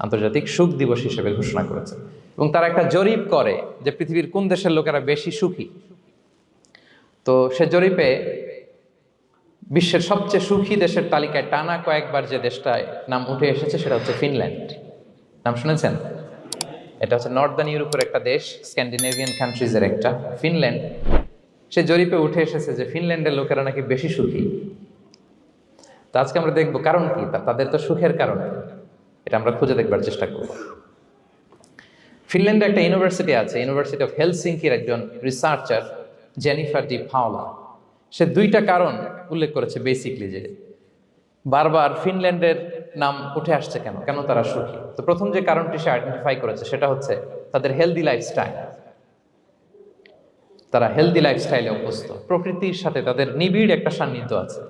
আন্তর্জাতিক সুখ দিবস হিসেবে ঘোষণা করেছে। এবং তারা একটা জরিপ করে যে পৃথিবীর কোন দেশের লোকেরা বেশি সুখী। তো সে জরিপে বিশ্বের সবচেয়ে সুখী দেশের তালিকায় টানা কয়েকবার যে দেশটায় নাম উঠে এসেছে সেটা হচ্ছে ফিনল্যান্ড। নাম শুনেছেন? এটা হচ্ছে নর্দার্ন ইউরোপের একটা দেশ, স্ক্যান্ডিনেভিয়ান কান্ট্রিজের একটা, ফিনল্যান্ড। সে জরিপে উঠে এসেছে যে ফিনল্যান্ডের লোকেরা নাকি বেশি সুখী। তো আজকে আমরা দেখবো কারণ কি, তাদের তো সুখের কারণ কি, এটা আমরা খুঁজে দেখবার চেষ্টা করব। ফিনল্যান্ডে একটা ইউনিভার্সিটি আছে, ইউনিভার্সিটি অফ হেলসিঙ্কির একজন রিসার্চার জেনিফার ডি পাওলা, সে দুইটা কারণ উল্লেখ করেছে বেসিকলি, যে বারবার ফিনল্যান্ডের নাম উঠে আসছে কেন, কেন তারা সুখী। তো প্রথম যে কারণটি সে আইডেন্টিফাই করেছে সেটা হচ্ছে তাদের হেলদি লাইফস্টাইল। তারা হেলদি লাইফস্টাইলে অভ্যস্ত, প্রকৃতির সাথে তাদের নিবিড় একটা সান্নিধ্য আছে,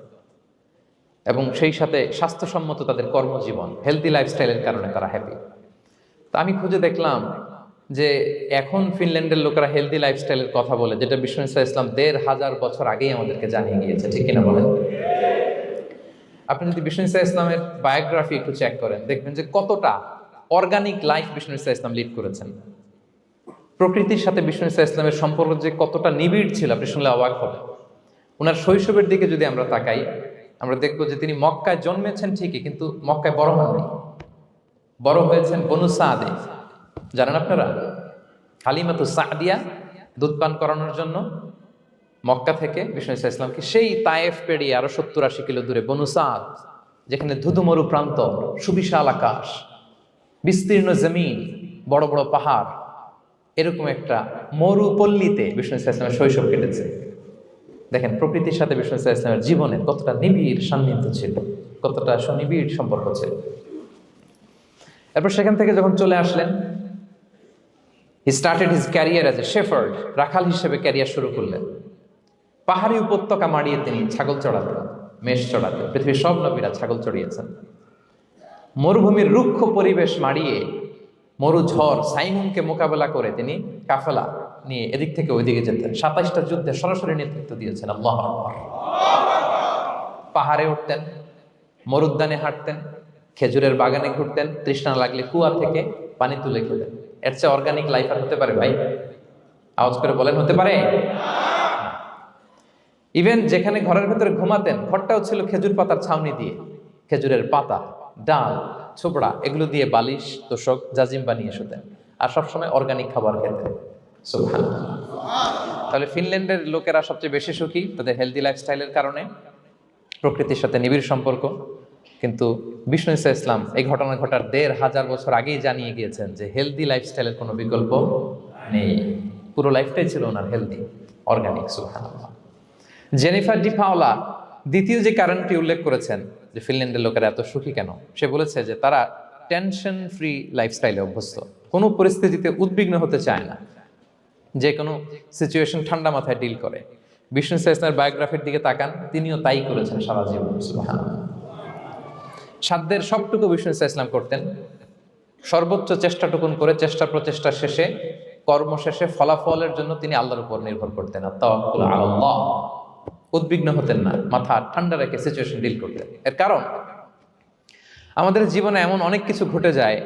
এবং সেই সাথে স্বাস্থ্যসম্মত তাদের কর্মজীবন, হেলদি লাইফস্টাইলের কারণে তারা হ্যাপি। তা আমি খুঁজে দেখলাম যে এখন ফিনল্যান্ডের লোকেরা হেলদি লাইফস্টাইলের কথা বলে, যেটা বিষ্ণু ইসলাম ১৫০০ বছর আগেই আমাদেরকে জানিয়ে গিয়েছে, ঠিক কিনা বলেন? আপনি যদি বিষ্ণু ইসলামের বায়োগ্রাফি একটু চেক করেন, দেখবেন যে কতটা অর্গানিক লাইফ বিষ্ণু ইসলাম লিড করেছেন। প্রকৃতির সাথে বিষ্ণু ইসলামের সম্পর্ক যে কতটা নিবিড় ছিল আপনি শুনলে অবাক হবেন। ওনার শৈশবের দিকে যদি আমরা তাকাই, আমরা দেখবো যে তিনি মক্কায় জন্মেছেন ঠিকই, কিন্তু মক্কায় বড় হননি। বড় হয়েছেন বনু সাদে। জানেন আপনারা? হালিমাতু সাদিয়া দুধ পান করানোর জন্য মক্কা থেকে বিষ্ণু ইসলামকে সেই তায়েফ পেরিয়ে আরো ৭০-৮০ কিলো দূরে বনু সাদ, যেখানে ধুধুমরু প্রান্ত, সুবিশাল আকাশ, বিস্তীর্ণ জমিন, বড় বড় পাহাড়, এরকম একটা মরুপল্লীতে বিষ্ণু ইসলামের শৈশব কেটেছে। দেখেন প্রকৃতির সাথে বিষ্ণু ইসলামের জীবনে কতটা নিবিড় সান্নিধ্য ছিল, কতটা সুনিবিড় সম্পর্ক ছিল। এরপর সেখান থেকে যখন চলে আসলেন, he started his career as a shepherd, রাখাল হিসেবে ক্যারিয়ার শুরু করলেন। পাহাড়ি উপত্যকা মাড়িয়ে তিনি ছাগল চড়াতেন, মেষ চড়াতেন। পৃথিবীর সব নবীরা ছাগল চড়িয়েছেন। মরুভূমির রুক্ষ পরিবেশ মাড়িয়ে মরু ঝড় সাইমুনকে মোকাবেলা করে তিনি কাফেলা নিয়ে এদিক থেকে ওইদিকে যেতেন। ২৭টা যুদ্ধে সরাসরি নেতৃত্ব দিয়েছেন। আল্লাহু আকবার। পাহাড়ে উঠতেন, মরুদ্যানে হাঁটতেন, খেজুরের বাগানে ঘুরতেন, তৃষ্ণা লাগলে কুয়া থেকে পানি তুলে খেতেন। এর চেয়ে অর্গানিক লাইফ আর হতে পারে ভাই? আওয়াজ করে বলেন, হতে পারে? ইভেন যেখানে ঘরের ভেতরে ঘুমাতেন, ঘরটাও ছিল খেজুর পাতার ছাউনি দিয়ে, খেজুরের পাতা, ডাল, ছোবড়া, এগুলো দিয়ে বালিশ, তোষক, জাজিম বানিয়ে শুতেন। আর সবসময় অর্গানিক খাবার খেতেন। সুবহানাল্লাহ। তাহলে ফিনল্যান্ডের লোকেরা সবচেয়ে বেশি সুখী তাদের হেলদি লাইফস্টাইলের কারণে, প্রকৃতির সাথে নিবিড় সম্পর্ক। কিন্তু বিষ্ণু ইসলাম এই ঘটনা ঘটার ১৫০০ বছর আগেই জানিয়ে গিয়েছেন যে হেলদি লাইফস্টাইলের কোনো বিকল্প নেই। পুরো লাইফটাই ছিল ওনার হেলদি, অর্গানিক। সুবহানাল্লাহ। জেনিফার ডি পাওলা দ্বিতীয় যে কারণটি উল্লেখ করেছেন যে ফিনল্যান্ডের লোকেরা এত সুখী কেন, সে বলেছে যে তারা টেনশন ফ্রি লাইফস্টাইলে অভ্যস্ত, কোনো পরিস্থিতিতে উদ্বিগ্ন হতে চায় না, যে কোনো সিচুয়েশন ঠান্ডা মাথায় ডিল করে। বিষ্ণু ইসলামের বায়োগ্রাফির দিকে তাকান, তিনিও তাই করেছেন সারা জীবন। সুবহানাল্লাহ। সাধ্যের সবটুকু বিষ্ণু ইসলাম করতেন, সর্বোচ্চ চেষ্টাটুকুন করে চেষ্টা প্রচেষ্টা শেষে, কর্ম শেষে ফলাফলের জন্য তিনি আল্লাহর উপর নির্ভর করতেন। তাওয়াক্কুল আলাল্লাহ। উদ্বিগ্ন হতেন না, মাথা ঠান্ডা রেখে সিচুয়েশন ডিল করতেন। এর কারণ আমাদের জীবনে এমন অনেক কিছু ঘটে যায়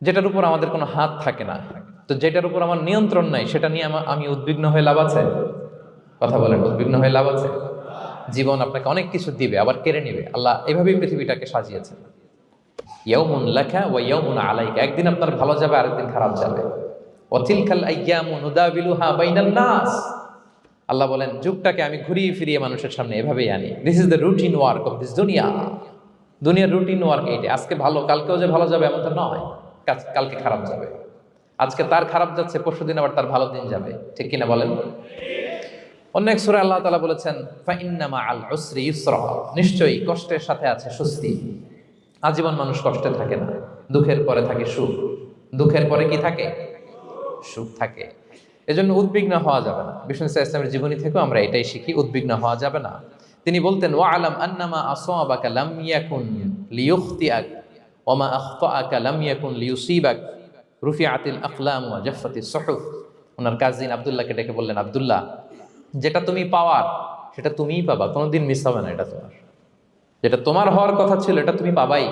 যেটার উপর আমাদের কোনো হাত থাকে না। তো যেটার উপর আমার নিয়ন্ত্রণ নাই, সেটা নিয়ে আমি উদ্বিগ্ন হয়ে লাভ আছে? কথা বলেন, উদ্বিগ্ন হয়ে লাভ আছে? জীবন আপনাকে অনেক কিছু দিবে, আবার কেড়ে নিবে। আল্লাহ এভাবেই পৃথিবীটাকে সাজিয়েছেন। ইয়াউমুন লাকা ওয়া ইয়াউমুন আলাইকা, একদিন আপনার ভালো যাবে, আরেকদিন খারাপ যাবে। ওয়া তিলকাল আইয়ামু নুদাবিলুহা বাইনান নাস, আল্লাহ বলেন যুগটাকে আমি ঘুরিয়ে ফিরিয়ে মানুষের সামনে এভাবেই আনি। This is the routine work of this দুনিয়া। দুনিয়ার রুটিন ওয়ার্ক এইটা। আজকে ভালো, কালকেও যে ভালো যাবে এমনটা নয়, কালকে খারাপ যাবে। আজকে তার খারাপ যাচ্ছে, পরশুদিন আবার তার ভালো দিন যাবে, ঠিক কিনা বলেন? অন্য এক সূরায় আল্লাহ তাআলা বলেছেন ফাইন্না মাআল উসরি ইউসরা, নিশ্চয়ই কষ্টের সাথে আছে স্বস্তি। আজীবন মানুষ কষ্টে থাকে না, দুঃখের পরে থাকে সুখ। দুঃখের পরে কি থাকে? সুখ থাকে। এজন্য উদ্বিগ্ন হওয়া যাবে না। বিষ্ণু ইসলামের জীবনী থেকেও আমরা এটাই শিখি, উদ্বিগ্ন হওয়া যাবে না। তিনি বলতেন ওয়া আলাম আন্নামা আসাবাকা লাম ইয়াকুন লিইখতিআক ওয়া মা আখতাআকা লাম ইয়াকুন লিইউসিবাক রুফিআতিল আকলাম ওয়া জাফফাতিস সুহুফ। ওনার কাজিন আব্দুল্লাহকে ডেকে বললেন, আব্দুল্লাহ, যেটা তুমি পাওয়ার সেটা তুমিই পাবা, কোনোদিন মিস হবে না। এটা তোমার, যেটা তোমার হওয়ার কথা ছিল এটা তুমি পাবাই,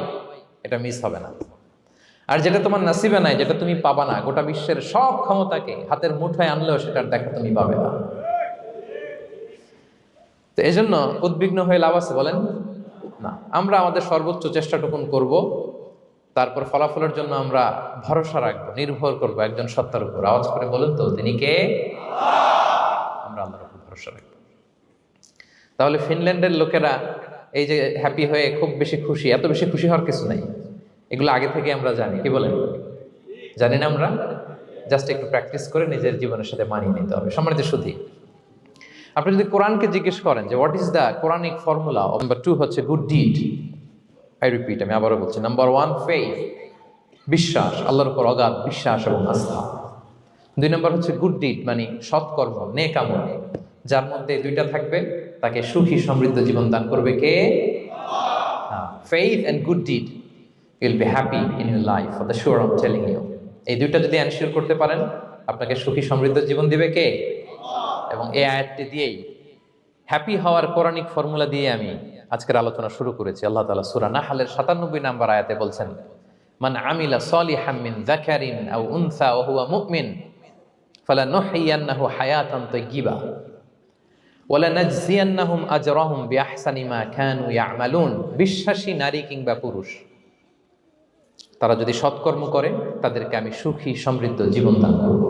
এটা মিস হবে না। আর যেটা তোমার নসিবে নাই, যেটা তুমি পাবা না, গোটা বিশ্বের সব ক্ষমতাকে হাতের মুঠোয় আনলেও সেটার দেখা তুমি পাবে না। তো এজন্য উদ্বিগ্ন হয়ে লাভ আছে বলেন না। আমরা আমাদের সর্বোচ্চ চেষ্টাটুকুন করব, তারপর ফলাফলের জন্য আমরা ভরসা রাখবো, নির্ভর করবো একজন সত্তার উপর। আওয়াজ করে বলুন তো, তিনি কে? আমরা আল্লাহর উপর ভরসা রাখবো। তাহলে ফিনল্যান্ডের লোকেরা এই যে হ্যাপি হয়ে খুব বেশি খুশি, এত বেশি খুশি হওয়ার কিছু নাই। এগুলো আগে থেকে আমরা জানি, কি বলেন? জানি না আমরা? জাস্ট একটু প্র্যাকটিস করে নিজের জীবনের সাথে মানিয়ে নিতে হবে। সম্মানিত সুধী, আপনি যদি কোরআনকে জিজ্ঞেস করেন যে what is the Quranic formula, number 2 হচ্ছে গুড ডিড। আই রিপিট, আমি আবারও বলছি, নাম্বার 1 ফেইথ, বিশ্বাস, আল্লাহর উপর অগাধ বিশ্বাস এবং আস্থা। 2 নম্বর হচ্ছে গুড ডিড, মানে সৎকর্ম, নেক আমল। যার মধ্যে দুইটা থাকবে তাকে সুখী সমৃদ্ধ জীবন দান করবে কে? Faith and good deed, you will be happy in your life, for the sure I am telling you. এই দুইটা যদি এনশিওর করতে পারেন, আপনাকে সুখী সমৃদ্ধ জীবন দিবে কে? এবং এই আয়াতটি দিয়েই, হ্যাপি হওয়ার কোরআনিক ফর্মুলা দিয়ে আমি আজকের আলোচনা শুরু করেছি। আল্লাহ তাআলা সূরা নাহলের 97 নম্বর আয়াতে বলছেন, মান আমিলা সলিহাম মিন যাকারিন আও উনসা ওয়া হুয়া মুমিন ফালানুহইয়ান্নাহু হায়াতান তাইয়্যিবা ওয়া লানাজজিয়ান্নাহুম আজরাহুম বিআহসানি মা কানু ইয়ামালুন। বিশ্বাসী নারী কিংবা পুরুষ, তারা যদি সৎকর্ম করে তাদেরকে আমি সুখী সমৃদ্ধ জীবন দান করব।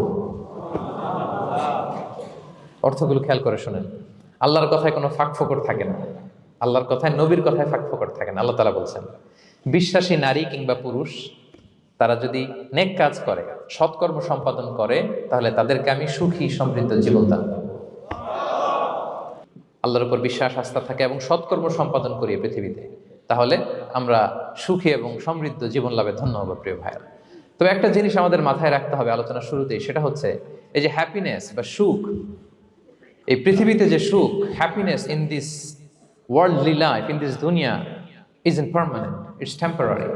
অর্থগুলো খেয়াল করে শুনেন। আল্লাহর কথায় কোনো ফাঁকফোকর থাকে না, আল্লাহর কথায়, নবীর কথায় ফাঁকফোকর থাকে না। আল্লাহ তাআলা বলছেন, বিশ্বাসী নারী কিংবা পুরুষ তারা যদি নেক কাজ করে, সৎকর্ম সম্পাদন করে, তাহলে তাদেরকে আমি সুখী সমৃদ্ধ জীবন দান করব। আল্লাহর উপর বিশ্বাস আস্থা থাকে এবং সৎকর্ম সম্পাদন করি পৃথিবীতে, তাহলে আমরা সুখী এবং সমৃদ্ধ জীবন লাভে ধন্য হব। প্রিয় ভাইরা, তো একটা জিনিস আমাদের মাথায় রাখতে হবে আলোচনার শুরুতেই, সেটা হচ্ছে এই যে হ্যাপিনেস বা সুখ, এই পৃথিবীতে যে সুখ, happiness in this worldly life, in this দুনিয়া ইজন্ট পার্মানেন্ট, ইটস টেম্পোরারি।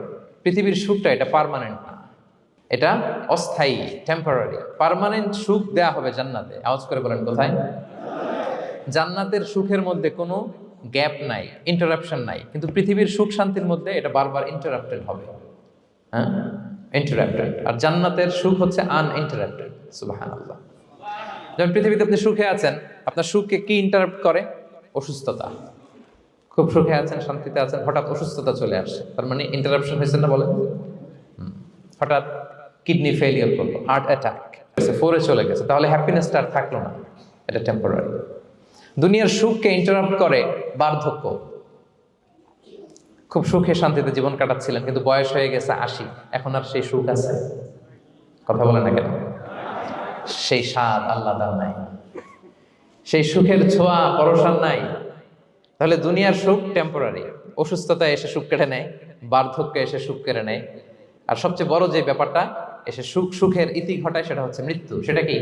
পৃথিবীর সুখটা এটা পার্মানেন্ট না, এটা অস্থায়ী, টেম্পোরারি। পার্মানেন্ট সুখ দেয়া হবে জান্নাতে। আওয়াজ করে বলেন কোথায়? জান্নাতের সুখের মধ্যে কোনো গ্যাপ নাই, ইন্টারাপশন নাই। কিন্তু পৃথিবীর সুখ শান্তির মধ্যে এটা বারবার ইন্টারাপ্টেড হবে। হ্যাঁ, ইন্টারাপ্টেড। আর জান্নাতের সুখ হচ্ছে আনইন্টারাপ্টেড। সুবহানাল্লাহ। যেমন পৃথিবীতে আপনি সুখে আছেন, আপনার সুখকে কি ইন্টারাপ্ট করে? অসুস্থতা। খুব সুখে আছেন, শান্তিতে আছেন, হঠাৎ অসুস্থতা চলে আসছে, তার মানে ইন্টারাপশন হয়েছে না বলেন? হঠাৎ কিডনি ফেলিয়ার করলো, হার্ট অ্যাটাক, 4-এ চলে গেছে, তাহলে হ্যাপিনেসটা আর থাকলো না, এটা টেম্পোরারি। দুনিয়ার সুখকে ইন্টারাপ্ট করে বার্ধক্য। খুব সুখে শান্তিতে জীবন কাটাচ্ছিলেন, কিন্তু বয়স হয়ে গেছে 80, এখন আর সেই সুখ আছে? কথা বলে না কেন? সেই স্বাদ আল্লাহর নাই, সেই সুখের ছোঁয়া পরশান নাই। তাহলে দুনিয়ার সুখ টেম্পোরারি, অসুস্থতা এসে সুখ কেড়ে নেয়, বার্ধক্য এসে সুখ কেড়ে নেয়, আর সবচেয়ে বড় যে ব্যাপারটা এসে সুখের ইতি ঘটায়, সেটা হচ্ছে মৃত্যু। সেটা কি?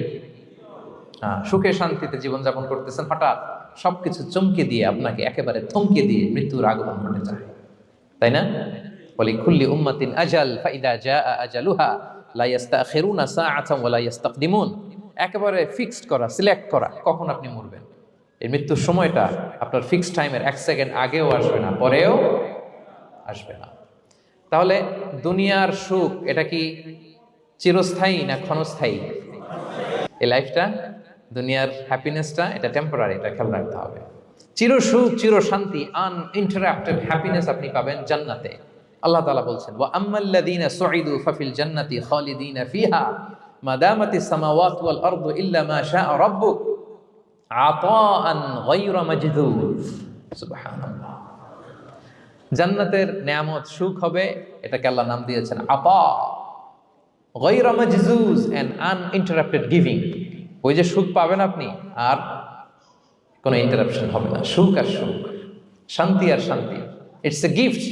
সুখে শান্তিতে জীবনযাপন করতেছেন, হঠাৎ সবকিছু চমকে দিয়ে, আপনাকে একেবারে থমকে দিয়ে মৃত্যুর আগমন ঘটে যায়, তাই না? বলি কুল্লি উম্মাতিন আজাল ফাইদা জাআ আজালুহা লা ইস্তাখিরুনা সাআতান ওয়া লা ইস্তাকদিমুন। একেবারে ফিক্সড করা, সিলেক্ট করা কখন আপনি মরবেন। এই মৃত্যুর সময়টা আপনার ফিক্সড টাইমের 1 সেকেন্ড আগেও আসবে না, পরেও আসবে না। তাহলে দুনিয়ার সুখ এটা কি চিরস্থায়ী না ক্ষণস্থায়ী? এই লাইফটা, দুনিয়ার হ্যাপিনেসটা, এটা টেম্পোরারি, এটা খেয়াল রাখতে হবে। চির সুখ, চির শান্তি, আনইন্টারাপ্টেড হ্যাপিনেস আপনি পাবেন জান্নাতে। আল্লাহ তাআলা বলছেন, ওয়া আম্মাল্লাযীনা সুঈদু ফাফিল জান্নাতি খালিদিনা ফিহা মা দামাতিস সামাওয়াতু ওয়াল আরদু ইল্লা মা শাআ রাব্বুক আতাআন গায়রা মাজদুদ। সুবহানাল্লাহ। জান্নাতের নিয়ামত, সুখ হবে, এটাকে আল্লাহ নাম দিয়েছেন আতা, গায়রা মাজজুজ, এন্ড আনইন্টারাপ্টেড গিভিং। ওই যে সুখ পাবেন আপনি, আর কোনো ইন্টারাপশন হবে না। সুখ আর সুখ, শান্তি আর শান্তি, it's a gift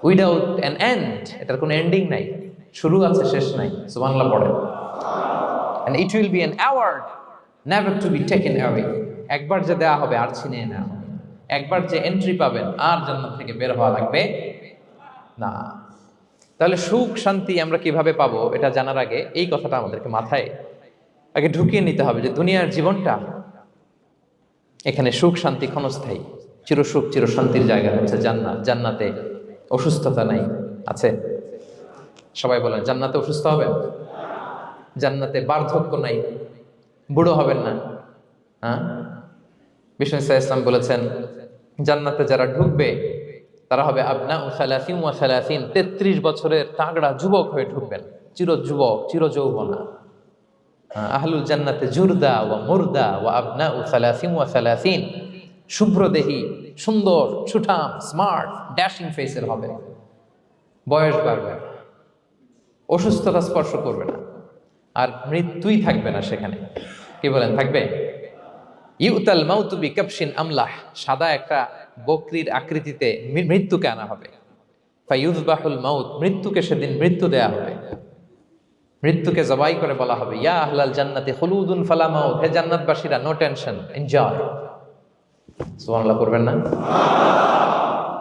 without an end. এটার কোনো এন্ডিং নাই, শুরু আছে শেষ নাই। সুবহানাল্লাহ পড়েন। And it will be an award never to be taken away. একবার যে দেওয়া হবে আর ছিনিয়ে নেওয়া হবে। একবার যে এন্ট্রি পাবেন, আর জান্নাত থেকে বের হওয়া লাগবে না। তাহলে সুখ শান্তি আমরা কিভাবে পাবো, এটা জানার আগে এই কথাটা আমাদেরকে মাথায় আগে ঢুকিয়ে নিতে হবে যে দুনিয়ার জীবনটা, এখানে সুখ শান্তি ক্ষণস্থায়ী। চির সুখ চির শান্তির জায়গা হচ্ছে জান্নাত। জান্নাতে অসুস্থতা নাই, আছে? সবাই বলেন জান্নাতে অসুস্থ হবেন, জান্নাতে বার্ধক্য নাই, বুড়ো হবেন না। হ্যাঁ, বিষ্ণু ইসলাম বলেছেন জান্নাতে যারা ঢুকবে তারা হবে আবনা ও সালাসিন ওয়া সালাসিন, 33 বছরের তাগড়া যুবক হয়ে ঢুকবেন, চির যুবক, চির যৌবনা। আহলুল জান্নাতে জুরদা ওয়া মুরদা ওয়া আবনা ও সালাসিন ওয়া সালাসিন, শুভ্রদেহী, সুন্দর, সুঠাম, স্মার্ট, ড্যাশিং ফেসের হবে, বয়স বাড়বে, অসুস্থতা স্পর্শ করবে না, আর মৃত্যুই থাকবে না সেখানে। কি বলেন, থাকবে? ইউতাল মাউতু বিকাবশিন আমলাহ, সাদা একটা বকরির আকৃতিতে মৃত্যুকে আনা হবে। ফায়ুযবাহুল মাউত, মৃত্যুকে সেদিন মৃত্যু দেয়া হবে, মৃত্যুকে জবাই করে বলা হবে ইয়া আহলাল জান্নাতি খুলুদুন ফালা মাউত, হে জান্নাতবাসীরা নো টেনশন, এনজয়। সুবহানাল্লাহ করবেন না?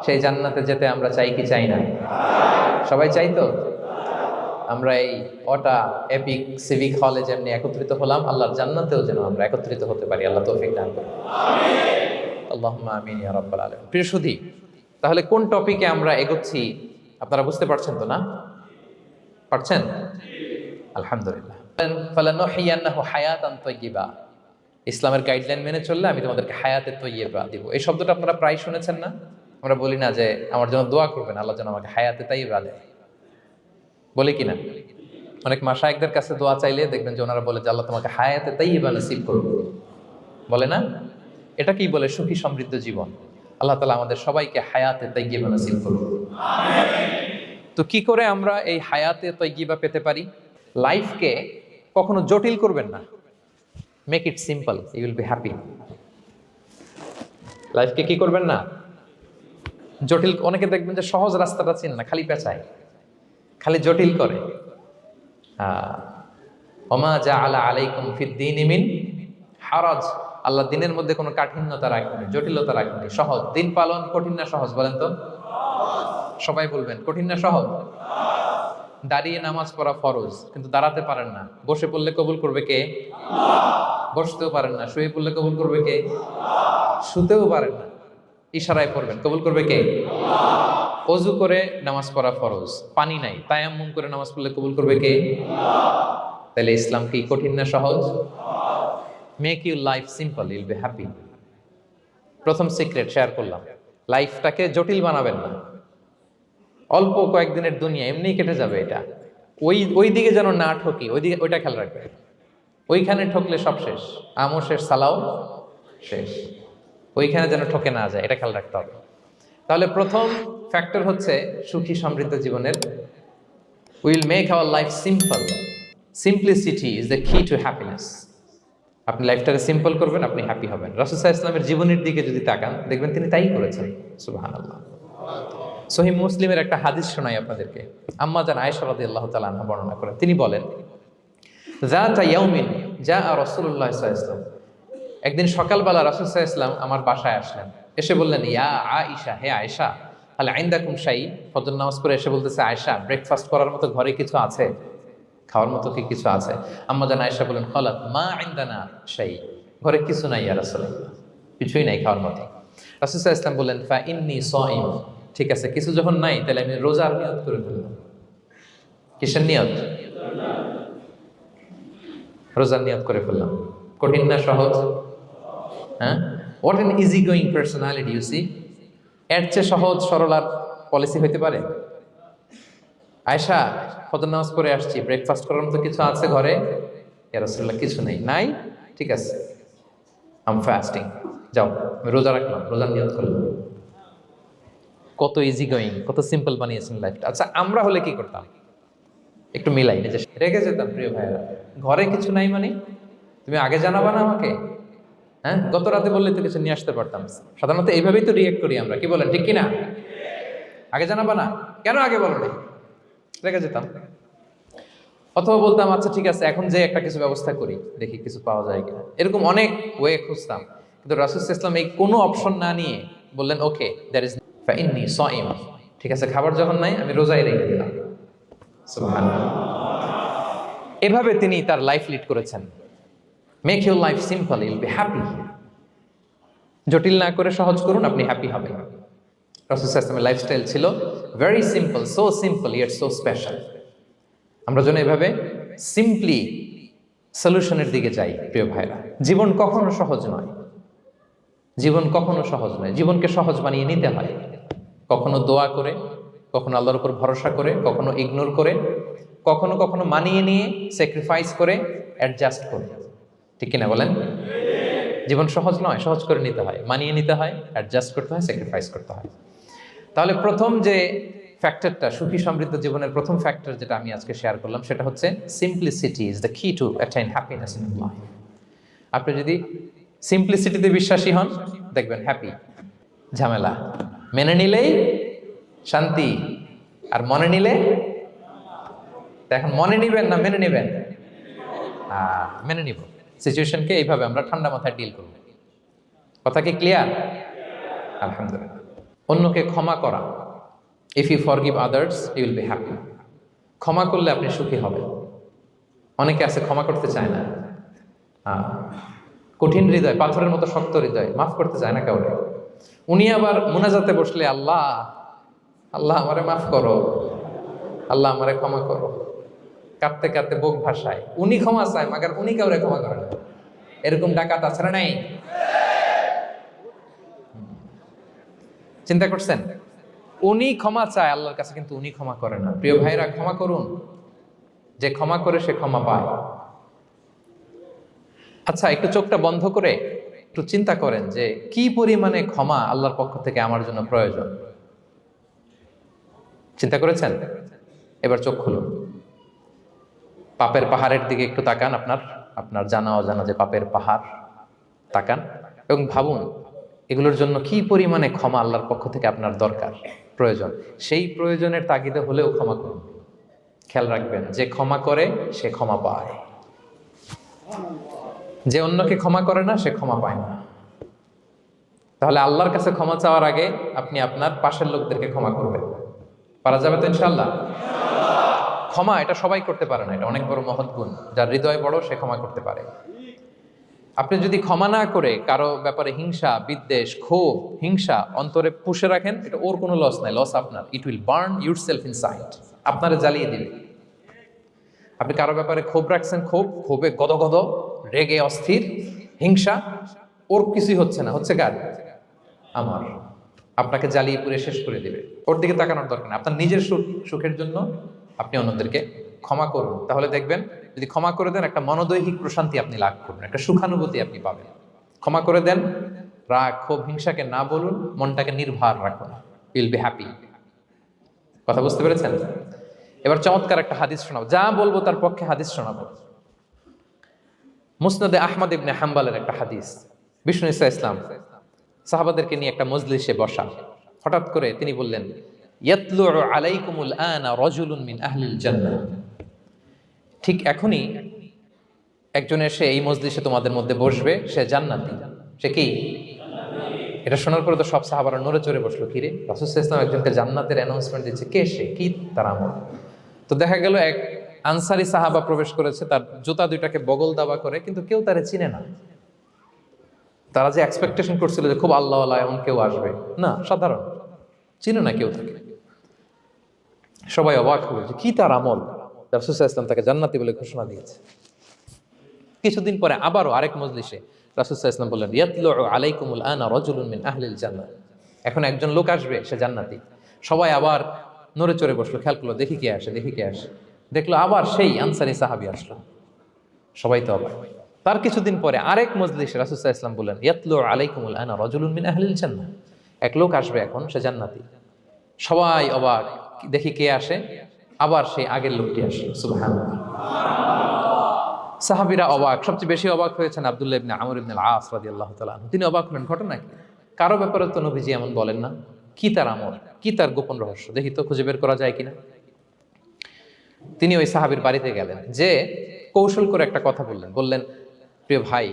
সেই জান্নাতে যেতে আমরা চাই কি চাই না? সবাই চাই তো? আমরা এই অটা এপিক সিভিক হলে যেমনি একত্রিত হলাম, আল্লাহর জান্নাতেও যেন আমরা একত্রিত হতে পারি। আল্লাহ তৌফিক দান করুন, আমিন। আল্লাহুম্মা আমিন ইয়া রাব্বাল আলামিন। প্রিয় সুধী, তাহলে কোন টপিকে আমরা এগোচ্ছি আপনারা বুঝতে পারছেন তো না? পারছেন? আলহামদুলিল্লাহ। ফালানুহিয়ান্নাহু হায়াতান তাইয়্যিবা, ইসলামের গাইডলাইন মেনে চললে আমি তোমাদেরকে হায়াতে তাইয়্যিবা দিব। এই শব্দটা আপনারা প্রায় শুনেছেন না? আমরা বলি না যে আমার জন্য দোয়া করবেন, আল্লাহ যেন আমাকে হায়াতে তাইয়্যিবা দেয়, বলি কিনা? অনেক মাশায়েখদের কাছে দোয়া চাইলে দেখবেন যে ওনারা বলে যে আল্লাহ তোমাকে হায়াতে তাইয়্যিবা নসিব করুন, বলে না? এটা কি বলে? সুখী সমৃদ্ধ জীবন। আল্লাহ তাআলা আমাদের সবাইকে হায়াতে তাইয়্যিবা নসিব করুন, আমিন। তো কি করে আমরা এই হায়াতে তাইয়্যিবা পেতে পারি? লাইফকে কখনো জটিল করবেন না, make it simple, you will be happy. লাইফকে কি করবেন না? জটিল। অনেকে দেখবেন যে সহজ রাস্তাটা চিনে না, খালি পেঁচায়, খালি জটিল করে। ওমা জাআলা আলাইকুম ফিদ-দীনি মিন হারাজ, আল্লাহ দিনের মধ্যে কোনো কাঠিন্যতা রাখেনি, জটিলতা রাখেনি, সহজ। দিন পালন কঠিন না সহজ? বলেন তো, সবাই বলবেন কঠিন না সহজ? দাঁড়িয়ে নামাজ পড়া ফরজ, কিন্তু দাঁড়াতে পারেন না। বসে পড়লে কবুল করবে কে? বসতেও পারেন না। শুয়ে পড়লে কবুল করবে কে? শুতেও পারেন না, ইশারায় পড়বেন, কবুল করবে কে? অজু করে নামাজ পড়া ফরজ, পানি নাই, তায়াম্মুম করে নামাজ পড়লে কবুল করবে কে? তাহলে ইসলাম কি কঠিন না সহজ? Make your life simple, Yule be happy. প্রথম সিক্রেট শেয়ার করলাম, লাইফটাকে জটিল বানাবেন না। অল্প কয়েকদিনের দুনিয়া, এমনিই কেটে যাবে এটা। ওই দিকে যেন না ঠকি, ওইটা খেয়াল রাখবে। ওইখানে ঠকলে সব শেষ, আমও শেষ, সালাও শেষ। ওইখানে যেন ঠকে না যায়, এটা খেয়াল রাখতে হবে। তাহলে প্রথম ফ্যাক্টর হচ্ছে সুখী সমৃদ্ধ জীবনের, will make our life simple. Simplicity is the key to happiness. আপনি লাইফটাকে সিম্পল করবেন, আপনি হ্যাপি হবেন। রাসূল সাল্লাল্লাহু আলাইহি ওয়াসাল্লামের জীবনের দিকে যদি তাকান, দেখবেন তিনি তাই করেছেন। সুবহানাল্লাহ। সহিহ মুসলিমের একটা হাদিস শোনাই আপনাদেরকে। আম্মা জান আয়েশা রাদিয়াল্লাহু তাআলা আনহা বর্ণনা করেন। তিনি বলেন, যাতা ইয়াউমিন জাআ রাসূলুল্লাহ সাল্লাল্লাহু আলাইহি ওয়াসাল্লাম, একদিন সকালবেলা রাসূল সাল্লাল্লাহু আলাইহি ওয়াসাল্লাম আমার বাসায় আসলেন। এসে বললেন, ইয়া আয়েশা, হে আয়েশা, হাল ইনদাকুম শাই। ফজর নামাজ পড়ে এসে বলতেছে, আয়েশা, ব্রেকফাস্ট করার মতো ঘরে কিছু আছে? খাওয়ার মতো কি কিছু আছে? আম্মা জান আয়েশা বলেন, ক্বালাত মা ইনদানা শাই, ঘরে কিছু নাই ইয়া রাসূলুল্লাহ, কিছুই নাই খাওয়ার মতো। রাসূল সাল্লাল্লাহু আলাইহি ওয়াসাল্লাম বললেন, ফা ইন্নী সাইম, ঠিক আছে, কিছু যখন নাই তাহলে আমি রোজার নিয়ত করে ফেললাম। কিসের নিয়ত? রোজার নিয়ত করে ফেললাম। কঠিন না সহজ? হ্যাঁ, what an easy going personality you see. এর চেয়ে সহজ সরল আর পলিসি হইতে পারে? আয়েশা, ফজর নামাজ পড়ে আসছি, ব্রেকফাস্ট করার মতো কিছু আছে ঘরে? ইয়া রাসূলুল্লাহ, কিছু নেই। নাই? ঠিক আছে, আম ফাস্টিং, যাও আমি রোজা রাখলাম, রোজার নিয়ত করলাম। কত ইজি গোয়িং, কত সিম্পল বানিয়েছেন লাইফটা। আচ্ছা, আমরা হলে কি করতাম? একটু মিলাই, নিজে রেগে যেতাম। প্রিয় ভাইয়েরা, ঘরে কিছু নাই মানে তুমি আগে জানাবা না আমাকে? হ্যাঁ, গত রাতে বললে তো কিছু নিয়ে আসতে পারতাম। সাধারণত এইভাবেই তো রিয়েক্ট করি আমরা, কি বলেন, ঠিক কিনা? আগে জানাবা না কেন, আগে বলো না, রেগে যেতাম। অথবা বলতাম, আচ্ছা ঠিক আছে, এখন যে একটা কিছু ব্যবস্থা করি, দেখি কিছু পাওয়া যায় কিনা। এরকম অনেক ওয়ে খুঁজতাম, কিন্তু রাসূল সাল্লাল্লাহু আলাইহি ওয়াসাল্লাম এই কোনো অপশন না নিয়ে বললেন, ওকে, দ্যার ইজ ফা ইন্নী সাইম, ঠিক আছে, খাবার যখন নাই আমি রোজাই রেখে দিলাম। সুবহানাল্লাহ। এভাবে তিনি তার লাইফ লিড করেছেন। Make your life simple, Yule be happy. জটিল না করে সহজ করুন, আপনি হ্যাপি হবেন। রাসূল সাল্লাল্লাহু আলাইহি ওয়াসাল্লামের লাইফস্টাইল ছিল very simple, so simple yet so special. আমরা যেন এভাবে সিম্পলি সলিউশনের দিকে যাই। প্রিয় ভাইরা, জীবন কখনো সহজ নয়, জীবন কখনো সহজ নয়। জীবনকে সহজ বানিয়ে নিতে হয়, কখনো দোয়া করে, কখনো আল্লাহর উপর ভরসা করে, কখনো ইগনোর করে, কখনো কখনো মানিয়ে নিয়ে, স্যাক্রিফাইস করে, অ্যাডজাস্ট করে। ঠিক কিনা বলেন? জীবন সহজ নয়, সহজ করে নিতে হয়, মানিয়ে নিতে হয়, অ্যাডজাস্ট করতে হয়, স্যাক্রিফাইস করতে হয়। তাহলে প্রথম যে ফ্যাক্টরটা, সুখী সমৃদ্ধ জীবনের প্রথম ফ্যাক্টর যেটা আমি আজকে শেয়ার করলাম, সেটা হচ্ছে simplicity is the key to attain happiness in life. আপনি যদি সিম্পলিসিটিতে বিশ্বাসী হন, দেখবেন হ্যাপি। ঝামেলা মেনে নিলেই শান্তি, আর মনে নিলে, এখন মনে নিবেন না মেনে নিবেন? মেনে নিব। সিচুয়েশনকে এইভাবে আমরা ঠান্ডা মাথায় ডিল করব। কথা কি ক্লিয়ার? আলহামদুলিল্লাহ। অন্যকে ক্ষমা করা, if you forgive others you will be happy. ক্ষমা করলে আপনি সুখী হবেন। অনেকে আছে ক্ষমা করতে চায় না, কঠিন হৃদয়, পাথরের মতো শক্ত হৃদয়, মাফ করতে চায় না কাউকে। উনি আবার মুনাজাতে বসলে আল্লাহ আল্লাহ আমারে মাফ করো, আল্লাহ আমারে ক্ষমা করো, কাঁদতে কাঁদতে বুক ভাসায়। উনি ক্ষমা চায়, মাগার উনি কাউরে ক্ষমা করে না। এরকম ডাকাত আছে না নাই? চিন্তা করছেন? উনি ক্ষমা চায় আল্লাহর কাছে, কিন্তু উনি ক্ষমা করে না। প্রিয় ভাইরা, ক্ষমা করুন। যে ক্ষমা করে সে ক্ষমা পায়। আচ্ছা, একটু চোখটা বন্ধ করে একটু চিন্তা করেন যে কি পরিমাণে ক্ষমা আল্লাহর পক্ষ থেকে আমার জন্য প্রয়োজন। চিন্তা করেছেন? এবার চোখ খুলুন, পাপের পাহাড়ের দিকে একটু তাকান। আপনার জানা অজানা যে পাপের পাহাড়, তাকান এবং ভাবুন এগুলোর জন্য কি পরিমাণে ক্ষমা আল্লাহর পক্ষ থেকে আপনার দরকার, প্রয়োজন। সেই প্রয়োজনের তাগিদে হলেও ক্ষমা করুন। খেয়াল রাখবেন, যে ক্ষমা করে সে ক্ষমা পায়, যে অন্যকে ক্ষমা করে না সে ক্ষমা পায় না। তাহলে আল্লাহর কাছে ক্ষমা চাওয়ার আগে আপনি আপনার পাশের লোকদেরকে ক্ষমা করবেন। পারা যাবে তো ইনশাআল্লাহ? ক্ষমা এটা সবাই করতে পারে না, এটা অনেক বড় মহৎ গুণ। যার হৃদয় বড় সে ক্ষমা করতে পারে। আপনি যদি ক্ষমা না করে কারো ব্যাপারে হিংসা, বিদ্বেষ, ক্ষোভ, হিংসা অন্তরে পুষে রাখেন, এটা ওর কোনো লস নাই, লস আপনার। It will burn yourself inside, আপনারে জ্বালিয়ে দিবে। আপনি কারো ব্যাপারে ক্ষোভ রাখছেন, ক্ষোভে গদগদ, রেগে অস্থির, হিংসা, ওর কিছুই হচ্ছে না, হচ্ছে কার? আমার। আপনাকে জ্বালিয়ে পুড়ে শেষ করে দিবে। ওর দিকে তাকানোর দরকার নেই। আপনার নিজের সুখের জন্য আপনি অন্যদেরকে ক্ষমা করুন। তাহলে দেখবেন, যদি ক্ষমা করে দেন, একটা মনোদৈহিক প্রশান্তি আপনি লাভ করবেন, একটা সুখানুভূতি আপনি পাবেন। ক্ষমা করে দেন, রাগ, ক্ষোভ, হিংসাকে না বলুন, মনটাকে নির্ভার রাখুন, উইল বি হ্যাপি। কথা বুঝতে পেরেছেন? এবার চমৎকার একটা হাদিস শোনাবো, যা বলবো তার পক্ষে হাদিস শোনাবো। মুসনাদে আহমদ ইবনে হাম্বালের একটা হাদিস। বিষ্ণু ইসা ইসলাম সাহাবাদেরকে নিয়ে একটা মজলিসে বসা। হঠাৎ করে তিনি বললেন, ইয়াতলু আলাইকুমুল আনা রাজুলুন মিন আহলিল জান্নাহ। ঠিক এখনই একজন এসে এই মজলিসে তোমাদের মধ্যে বসবে, সে জান্নাতি। সে কি? এটা শোনার পরে তো সব সাহাবারা নড়ে চড়ে বসলো। কিরে, রাসূল সাল্লাল্লাহু আলাইহি ওয়াসাল্লাম একজনকে জান্নাতের অ্যানাউন্সমেন্ট দিচ্ছে, কে সে, কি তার আমল? তো দেখা গেল এক আনসারি সাহাবা প্রবেশ করেছে, তার জুতা দুইটাকে বগল দাবা করে, কিন্তু কেউ তারে চিনে না। তারা যে এক্সপেকটেশন করছিল যে খুব আল্লাহওয়ালা এমন কেউ আসবে, না, সাধারণ, চিনে না কেউ তাকে। সবাই অবাক হলো যে কি তার আমল, রাসূল সাল্লাল্লাহু আলাইহি ওয়াসাল্লাম তাকে জান্নাতি বলে ঘোষণা দিয়েছে। কিছুদিন পরে আবারও আরেক মজলিসে রাসূল সাল্লাল্লাহু আলাইহি ওয়াসাল্লাম বললেন, ইয়াতলু আলাইকুমুল আনা রাজুলুন মিন আহলিল জান্নাহ। এখন একজন লোক আসবে, সে জান্নাতি। সবাই আবার নড়ে চড়ে বসলো, খেয়াল করলো, দেখি কে আসে, দেখি কে আসে। দেখলো আবার সেই আনসারি সাহাবী আসলো। সবাই তো অবাক। তার কিছুদিন পরে আরেক মজলিসে রাসূল সাল্লাল্লাহু আলাইহি ওয়াসাল্লাম বললেন, ইয়াতলু আলাইকুমুল আনা রাজুলুন মিন আহলিল জান্নাহ। এক লোক আসবে এখন, সে জান্নাতি। সবাই অবাক, দেখি কে আসে, আবার সেই আগের লোকটি আসে। সুবহানাল্লাহ। সাহাবীরা অবাক, সবচেয়ে বেশি অবাক হয়েছেন আব্দুল্লাহ ইবনে আমর ইবনে আল-আস রাদিয়াল্লাহু তাআলা আনহু। তিনি অবাক হলেন, ঘটনা কি? কারো ব্যাপারে তো নবীজি এমন বলেন না, কি তার আমল, কি তার গোপন রহস্য, দেখি তো খুঁজে বের করা যায় কিনা। তিনি ওই সাহাবীর বাড়িতে গেলেন, যে কৌশল করে একটা কথা বললেন, প্রিয় ভাই,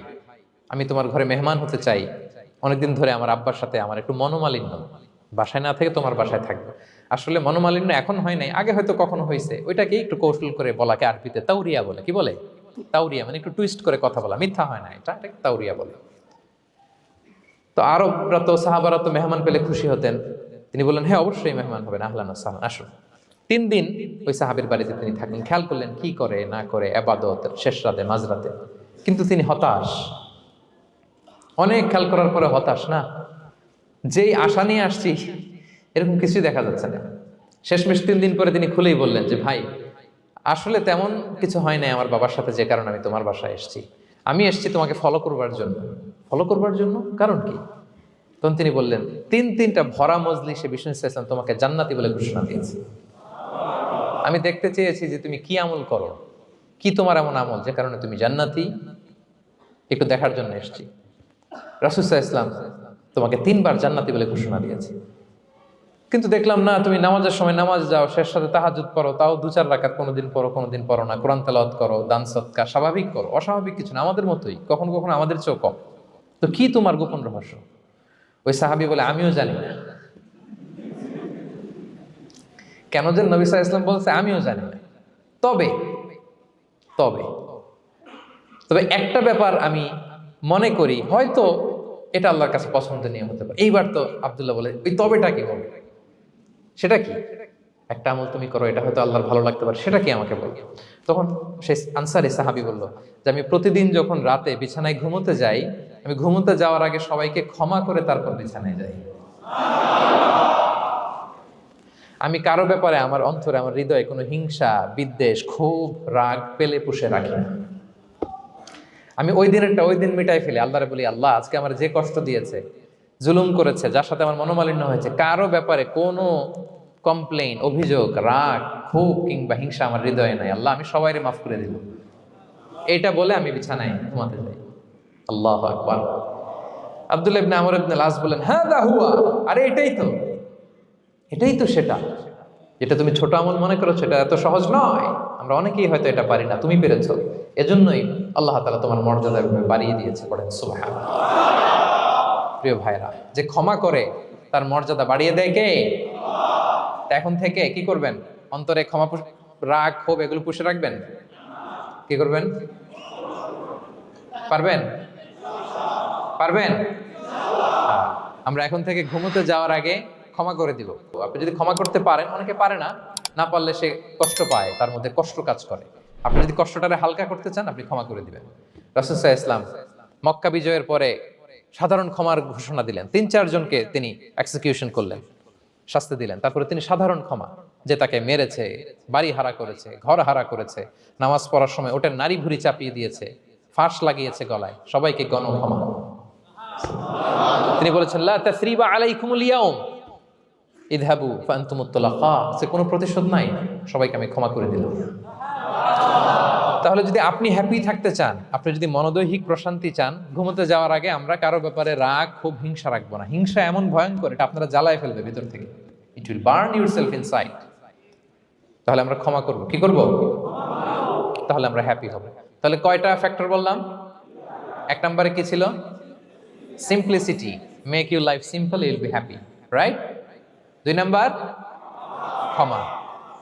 আমি তোমার ঘরে মেহমান হতে চাই। অনেকদিন ধরে আমার আব্বার সাথে আমার একটু মনোমালিন্য, বাসায় না থেকে তোমার বাসায় থাকবে। আসলে মনোমালিন্য এখন হয় নাই, আগে হয়তো কখনো হয়েছে। ওইটাকে একটু কৌশল করে বলাকে আরবিতে তাউরিয়া বলে। কি বলে? তাউরিয়া, মানে একটু টুইস্ট করে কথা বলা, মিথ্যা হয় না, এটা তাউরিয়া বলে। তো আরবরা তো, সাহাবারা তো মেহমান পেলে খুশি হতেন। তিনি বললেন, হ্যাঁ অবশ্যই মেহমান হবেন, আহলান ওয়া সাহলান, আসুন। 3 দিন ওই সাহাবীর বাড়িতে তিনি থাকলেন। খেয়াল করলেন কি করে না করে, ইবাদত, শেষ রাতে, মাঝরাতে। কিন্তু তিনি হতাশ, অনেক খেয়াল করার পরে হতাশ। না, যেই আশা নিয়ে আসছি এরকম কিছুই দেখা যাচ্ছে না। শেষমেশ 3 দিন পরে তিনি খুলেই বললেন যে, ভাই আসলে তেমন কিছু হয় নাই আমার বাবার সাথে, যে কারণে আমি তোমার বাসায় এসেছি। আমি এসেছি তোমাকে ফলো করবার জন্য। ফলো করবার জন্য? কারণ কি? তখন তিনি বললেন, 3টা ভরা মজলিসে বিষ্ণু ইসলাম তোমাকে জান্নাতি বলে ঘোষণা দিয়েছে। আমি দেখতে চেয়েছি যে তুমি কি আমল করো, কি তোমার এমন আমল যে কারণে তুমি জান্নাতি, একটু দেখার জন্য এসেছি। রাসূল সাল্লাল্লাহু আলাইহি ওয়াসাল্লাম তোমাকে 3বার জান্নাতি বলে ঘোষণা দিয়েছে, কিন্তু দেখলাম না তুমি নামাজের সময় নামাজ যাও, শেষ সাথে তাহাজ্জুদ পড়ো, তাও 2-4 রাকাত, কোনোদিন পড়ো কোনোদিন পড়ো না, কোরআন তেলাওয়াত করো, দান সদকা স্বাভাবিক করো, অস্বাভাবিক কিছু না, আমাদের মতোই, কখনো কখনো আমাদের চেয়েও কম। তো কি তোমার গোপন রহস্য? ওই সাহাবী বলে, আমিও জানি না। কেন যে নবী সাল্লাল্লাহু আলাইহি ওয়াসাল্লাম বলছে আমিও জানি না। তবে তবে তবে একটা ব্যাপার আমি মনে করি, হয়তো এটা আল্লাহর কাছে পছন্দনীয় হতে পারে। এইবার তো আব্দুল্লাহ বলে, ওই তবেটা কি বলবে? সেটা কি? একটা আমল তুমি করো, এটা হয়তো আল্লাহর ভালো লাগতে পারে, সেটা কি আমাকে বল। তখন সেই আনসারী সাহাবী বলল যে, আমি প্রতিদিন যখন রাতে বিছানায় ঘুমোতে যাই, আমি ঘুমোতে যাওয়ার আগে সবাইকে ক্ষমা করে তারপর বিছানায় যাই। আমি কারো ব্যাপারে আমার অন্তরে, আমার হৃদয়ে কোনো হিংসা, বিদ্বেষ, ক্ষোভ, রাগ পেলে পুষে রাখি না। আমি ওই দিনেরটা ওই দিন মিটাই ফেলি। আল্লাহরে বলি, আল্লাহ আজকে আমার যে কষ্ট দিয়েছে, জুলুম করেছে, যার সাথে আমার মনোমালিন্য হয়েছে, কারো ব্যাপারে কোনো কমপ্লেইন, অভিযোগ, রাগ, ক্ষোভ কিংবা হিংসা আমার হৃদয়ে নাই। আল্লাহ আমি সবাইরে মাফ করে দিব। এটা বলে আমি বিছানায় ঘুমাতে যাই। আল্লাহু আকবার। আব্দুল্লাহ ইবনে আমর ইবনে আল-আস বলেন, হাদা হুয়া, আরে এটাই তো সেটা যেটা তুমি ছোট আমল মনে করো, সেটা এত সহজ নয়। আমরা অনেকেই হয়তো এটা পারি না, তুমি পেরেছো। এজন্যই আল্লাহ তাআলা তোমার মর্যাদা বাড়িয়ে দিয়েছে। পড়েন সুবহানাল্লাহ। প্রিয় ভাইরা, যে ক্ষমা করে তার মর্যাদা বাড়িয়ে দেয় কে? এখন থেকে কি করবেন? অন্তরে ক্ষমা, রাগ, ক্ষোভ এগুলো পুষে রাখবেন। কি করবেন? পারবেন? আমরা এখন থেকে ঘুমোতে যাওয়ার আগে ক্ষমা করে দিব। আপনি যদি ক্ষমা করতে পারেন, অনেকে পারে না, না পারলে সে কষ্ট পায়, তার মধ্যে কষ্ট কাজ করে। আপনি যদি কষ্টটারে হালকা করতে চান, আপনি ক্ষমা করে দিবেন। রাসূল সাল্লাল্লাহু আলাইহি ওয়াসাল্লাম মক্কা বিজয়ের পরে সাধারণ ক্ষমার ঘোষণা দিলেন। 3-4 জনকে তিনি এক্সিকিউশন করলেন, শাস্তি দিলেন। তারপরে তিনি সাধারণ ক্ষমা, যে তাকে মেরেছে, বাড়ি হারা করেছে, ঘর হারা করেছে, নামাজ পড়ার সময় ওটার নারী ভুঁড়ি চাপিয়ে দিয়েছে, ফাঁস লাগিয়েছে গলায়, সবাইকে গণ ক্ষমা। তিনি বলেছেন, লা তাসরিবা আলাইকুমুল ইয়াউম ইযহাবু ফাআনতুমুত তুলাকা, সে কোনো প্রতিশোধ নাই, সবাইকে আমি ক্ষমা করে দিলাম। তাহলে যদি আপনি হ্যাপি থাকতে চান, আপনি যদি মনোদৈহিক প্রশান্তি চান, ঘুমোতে যাওয়ার আগে আমরা কারো ব্যাপারে রাগ, খুব হিংসা রাখবো না। হিংসা এমন ভয়ঙ্কর, এটা আপনারা জ্বালায় ফেলবে ভিতর থেকে। It will burn yourself inside. তাহলে আমরা ক্ষমা করব। কি করব? তাহলে আমরা হ্যাপি হব। তাহলে কয়টা ফ্যাক্টর বললাম? 1 নম্বরে কি ছিল? Simplicity, make your life simple, you will be happy, right? 2 number ক্ষমা,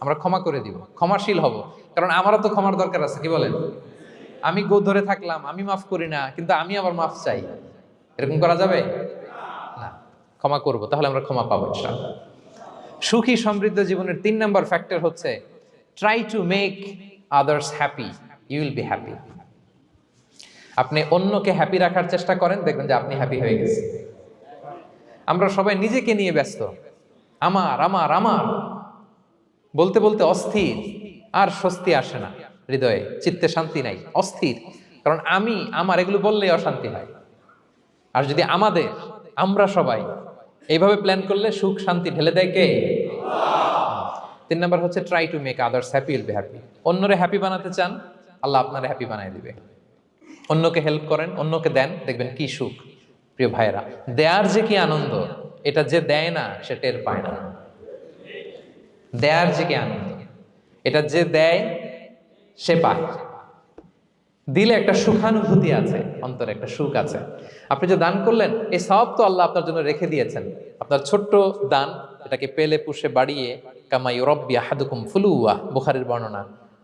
আমরা ক্ষমা করে দিব, ক্ষমাশীল হব। কারণ আমারও তো ক্ষমার দরকার আছে। কি বলেন? আমি গো ধরে থাকলাম, আমি মাফ করি না, কিন্তু আমি আবার মাফ চাই, এরকম করা যাবে না। ক্ষমা করব, তাহলে আমরা ক্ষমা পাবো ইনশাআল্লাহ। সুখী সমৃদ্ধ জীবনের 3 নাম্বার ফ্যাক্টর হচ্ছে try to make others happy, you will be happy. আপনি অন্যকে হ্যাপি রাখার চেষ্টা করেন, দেখবেন যে আপনি হ্যাপি হয়ে গেছেন। আমরা সবাই নিজেকে নিয়ে ব্যস্ত, আমার আমার আমার বলতে বলতে অস্থির, আর স্বস্তি আসে না হৃদয়ে, চিত্তে শান্তি নাই, অস্থির। কারণ আমি আমার এগুলো বললেই অশান্তি হয়। আর যদি আমাদের, আমরা সবাই এইভাবে প্ল্যান করলে সুখ শান্তি ঢেলে দেয় কে? 3 নাম্বার হচ্ছে try to make others happy, will be happy. অন্যরে হ্যাপি বানাতে চান, আল্লাহ আপনারে হ্যাপি বানায় দিবে। অন্যকে হেল্প করেন, অন্যকে দেন, দেখবেন কি সুখ। প্রিয় ভাইয়েরা, দেয়ার যে কি আনন্দ, এটা যে দেয় না সে টের পায় না। দেয়ার যে কি আনন্দ, এটা যে দেয় সে পায়। দিলে একটা সুখানুভূতি আছে, অন্তরে একটা সুখ আছে। আপনি যে দান করলেন, এই সওয়াব তো আল্লাহ আপনার জন্য রেখে দিয়েছেন। আপনার ছোট্ট দান, এটাকে পেলে পুষে বাড়িয়ে, কামা ইউরাব্বি আহাদুকুম ফুলুয়া, বুখারীর বর্ণনা,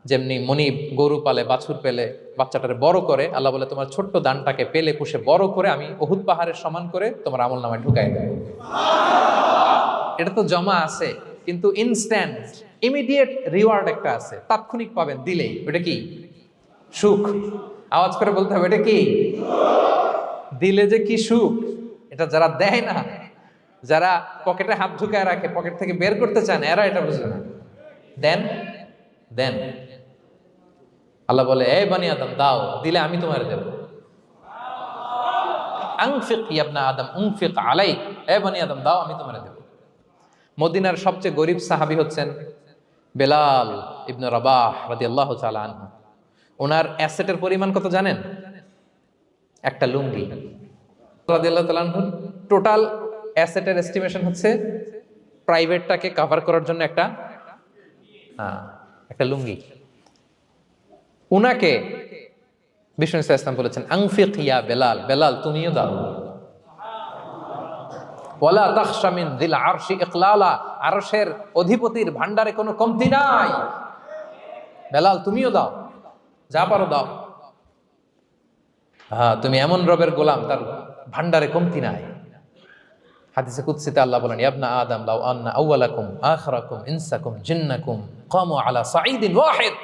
যেমনি মনিব গরু পালে, বাছুর পেলে বাচ্চাটারে বড় করে, আল্লাহ বলে তোমার ছোট্ট দানটাকে পেলে পুষে বড় করে আমি উহুদ পাহাড়ের সমান করে তোমার আমলনামায় ঢুকাই দেব। এটা তো জমা আছে, কিন্তু ইনস্ট্যান্ট ইমিডিয়েট রিওয়ার্ড একটা আছে, তাৎক্ষণিক পাবেন দিলেই। ওটা কি? সুখ। আওয়াজ করে বলতে হবে, এটা কি? দিলে যে কি সুখ, এটা যারা দেয় না, যারা পকেটে হাত ঢুকায় রাখে, পকেট থেকে বের করতে চান, এরা এটা বুঝে না। দেন দেন। আল্লাহ বলে, এই বানি আদম দাও, দিলে আমি তোমার দেব। আনফিক ইয়া ইবনা আদম উনফিক আলাইক, এই বানি আদম দাও, আমি তোমার দেব। মদিনার সবচেয়ে গরিব সাহাবী হচ্ছেন বেলাল ইবনে রাবাহ রাদিয়াল্লাহু তাআলা আনহু। ওনার অ্যাসেটের পরিমাণ কত জানেন? একটা লুঙ্গি। রাদিয়াল্লাহু তাআলা আনহু টোটাল অ্যাসেটের এস্টিমেশন হচ্ছে প্রাইভেটটাকে কভার করার জন্য একটা লুঙ্গি। উনাকে বিষ্ণু সাল্লাল্লাহু আলাইহি ওয়াসাল্লাম বলেছেন, আনফিক ইয়া বেলাল, বেলাল তুমিও দাও। ওয়ালা তাখশা মিন যিল আরশি ইকলালা, আরশের অধিপতির ভান্ডারে কোনো কমতি নাই। বেলাল তুমিও দাও, যা পারো দাও। তুমি এমন রবের গোলাম, তার ভান্ডারে কমতি নাই। হাদিসে কুদসিতে আল্লাহ বলেন, ইয়া ইবনা আদম লাউ আন্না আউওয়ালাকুম আখিরাকুম ইনসাকুম জিন্নাকুম কামু আলা সাঈদিন ওয়াহিদ।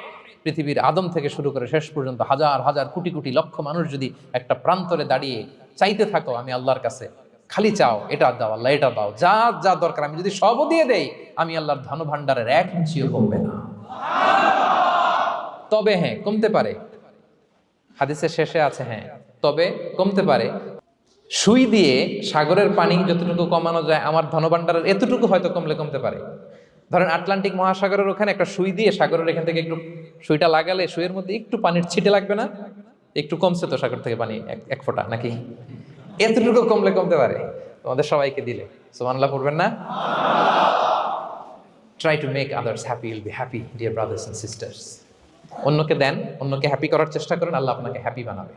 পৃথিবীর আদম থেকে শুরু করে শেষ পর্যন্ত হাজার হাজার কোটি কোটি লক্ষ মানুষ যদি একটা প্রান্তরে দাঁড়িয়ে চাইতে থাকো আমি আল্লাহর কাছে, খালি চাও এটা দাও আল্লাহ, এটা দাও, যা যা দরকার আমি যদি সবও দিয়ে দেই, আমি আল্লাহর ধন ভান্ডারের এক ইঞ্চিও কমবে না। তবে হ্যাঁ, কমতে পারে। হাদিসের শেষে আছে, হ্যাঁ তবে কমতে পারে। সুই দিয়ে সাগরের পানি যতটুকু কমানো যায়, আমার ধনভাণ্ডারের এতটুকু হয়তো কমতে পারে। ধরেন আটলান্টিক মহাসাগরের ওখানে একটা সুই দিয়ে সাগরের এখান থেকে একটু সুইটা লাগালে সুইয়ের মধ্যে একটু পানির ছিটে লাগবে না? একটু কমছে তো সাগর থেকে পানি, এক ফোঁটা নাকি? এতটুকু কমতে পারে তোমাদের সবাইকে দিলে। সুবহানাল্লাহ পড়বেন না? Try to make others happy, will be happy dear brothers and sisters. অন্যকে দেন, অন্যকে হ্যাপি করার চেষ্টা করেন, আল্লাহ আপনাকে হ্যাপি বানাবে।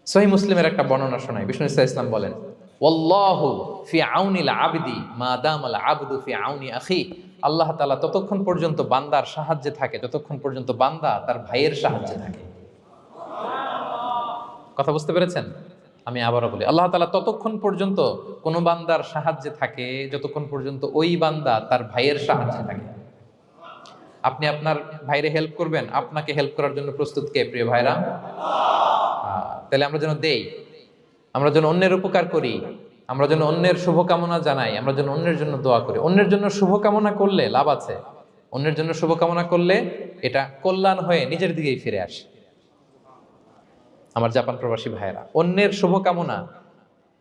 সহিহ মুসলিমের একটা বর্ণনা শোনাই। বিষ্ণু ইসলাম বলেন, ওয়াল্লাহু ফি আউনিল আবদি মা দামাল আবদু ফি আউনি আখি। আল্লাহ তাআলা ততক্ষণ পর্যন্ত বান্দার সাহায্যে থাকে যতক্ষণ পর্যন্ত বান্দা তার ভাইয়ের সাহায্যে থাকে। কথা বুঝতে পেরেছেন? আমি আবারও বলি, আল্লাহ তাআলা ততক্ষণ পর্যন্ত কোন বান্দার সাহায্যে থাকে যতক্ষণ পর্যন্ত ওই বান্দা তার ভাইয়ের সাহায্যে থাকে। আপনি আপনার ভাইরে হেল্প করবেন, আপনাকে হেল্প করার জন্য প্রস্তুত কে প্রিয় ভাইরা? তাহলে আমরা যেন দেই, আমরা যেন অন্যের উপকার করি, আমরা যেন অন্যের শুভকামনা জানাই, আমরা যেন অন্যের জন্য দোয়া করি। অন্যের জন্য শুভকামনা করলে লাভ আছে। অন্যের জন্য শুভকামনা করলে এটা কল্যাণ হয়ে নিজের দিকেই ফিরে আসে। আমার জাপান প্রবাসী ভাইয়েরা, অন্যের শুভকামনা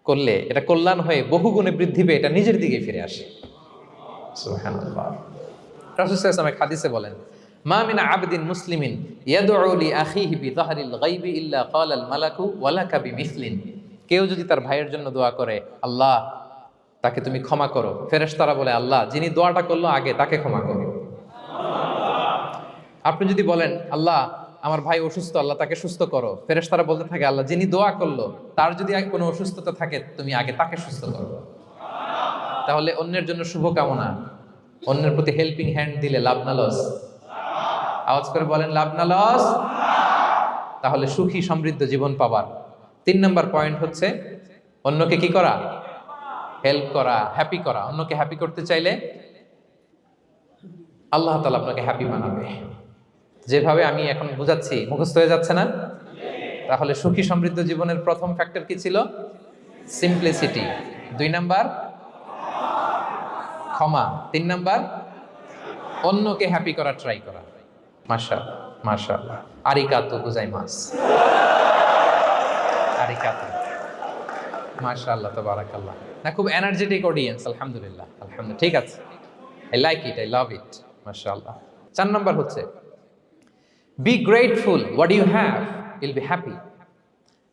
করলে এটা কল্যাণ হয়ে বহুগুণে বৃদ্ধি পেয়ে এটা নিজের দিকেই ফিরে আসে। সুবহানাল্লাহ। রাসূল সাল্লাল্লাহু আলাইহি ওয়াসাল্লাম হাদিসে বলেন, মা মিন আবদিন মুসলিমিন ইয়াদউ লি আখিহি বিযাহরিল গায়বি ইল্লা ক্বালাল মালাকু ওয়া লাকা বিমিসলিন। কেউ যদি তার ভাইয়ের জন্য দোয়া করে, আল্লাহ তাকে তুমি ক্ষমা করো, ফেরেশতারা বলে, আল্লাহ যিনি দোয়াটা করলো আগে তাকে ক্ষমা করো। আপনি যদি বলেন, আল্লাহ আমার ভাই অসুস্থ, আল্লাহ তাকে সুস্থ করো, ফেরেশতারা বলতে থাকে, আল্লাহ যিনি দোয়া করলো তার যদি কোনো অসুস্থতা থাকে তুমি আগে তাকে সুস্থ করো। তাহলে অন্যের জন্য শুভকামনা, অন্যের প্রতি হেল্পিং হ্যান্ড দিলে লাভ না লস? আওয়াজ করে বলেন, লাভ না লস? তাহলে সুখী সমৃদ্ধ জীবন পাবার 3 নম্বর পয়েন্ট হচ্ছে অন্যকে কি করা? হেল্প করা, হ্যাপি করা। অন্যকে হ্যাপি করতে চাইলে আল্লাহ তাআলা আপনাকে হ্যাপি বানাবে। যেভাবে আমি এখন বুঝাচ্ছি মুখস্থ হয়ে যাচ্ছে না? তাহলে সুখী সমৃদ্ধ জীবনের প্রথম ফ্যাক্টর কি ছিল? সিম্পলিসিটি। 2 নাম্বার ক্ষমা। 3 নাম্বার অন্যকে হ্যাপি করার ট্রাই করা। মাশাআল্লাহ মাশাআল্লাহ, আরিগাতো গোজাইমাসু। আরিগাতো, মাশাআল্লাহ তাবারাকাল্লাহ। না, খুব এনার্জেটিক অডিয়েন্স, আলহামদুলিল্লাহ আলহামদুলিল্লাহ, ঠিক আছে, I like it, I love it, মাশাআল্লাহ। 4 নাম্বার হচ্ছে be grateful what you have, you'll be happy.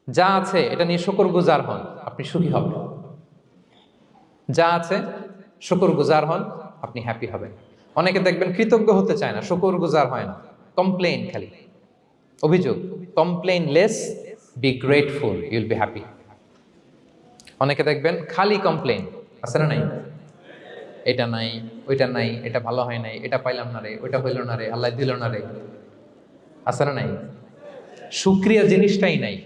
যা আছে এটা নিয়ে শুকরগুজার হন, আপনি সুখী হবেন। যা আছে শুকরগুজার হন, আপনি হ্যাপি হবেন। অনেকে দেখবেন কৃতজ্ঞ হতে চায় না, শুকরগুজার হয় না, কমপ্লেইন, খালি অভিযোগ। Complain less, be grateful, Yule be happy. অনেকে দেখবেন খালি কমপ্লেইন, আছে না নাই? এটা নাই, ওইটা নাই, এটা ভালো হয় নাই, এটা পাইলাম না রে, ওইটা হইল না রে, আল্লাহ দিল না রে, আছে না নাই? শুকরিয়া জিনিসটাই নাই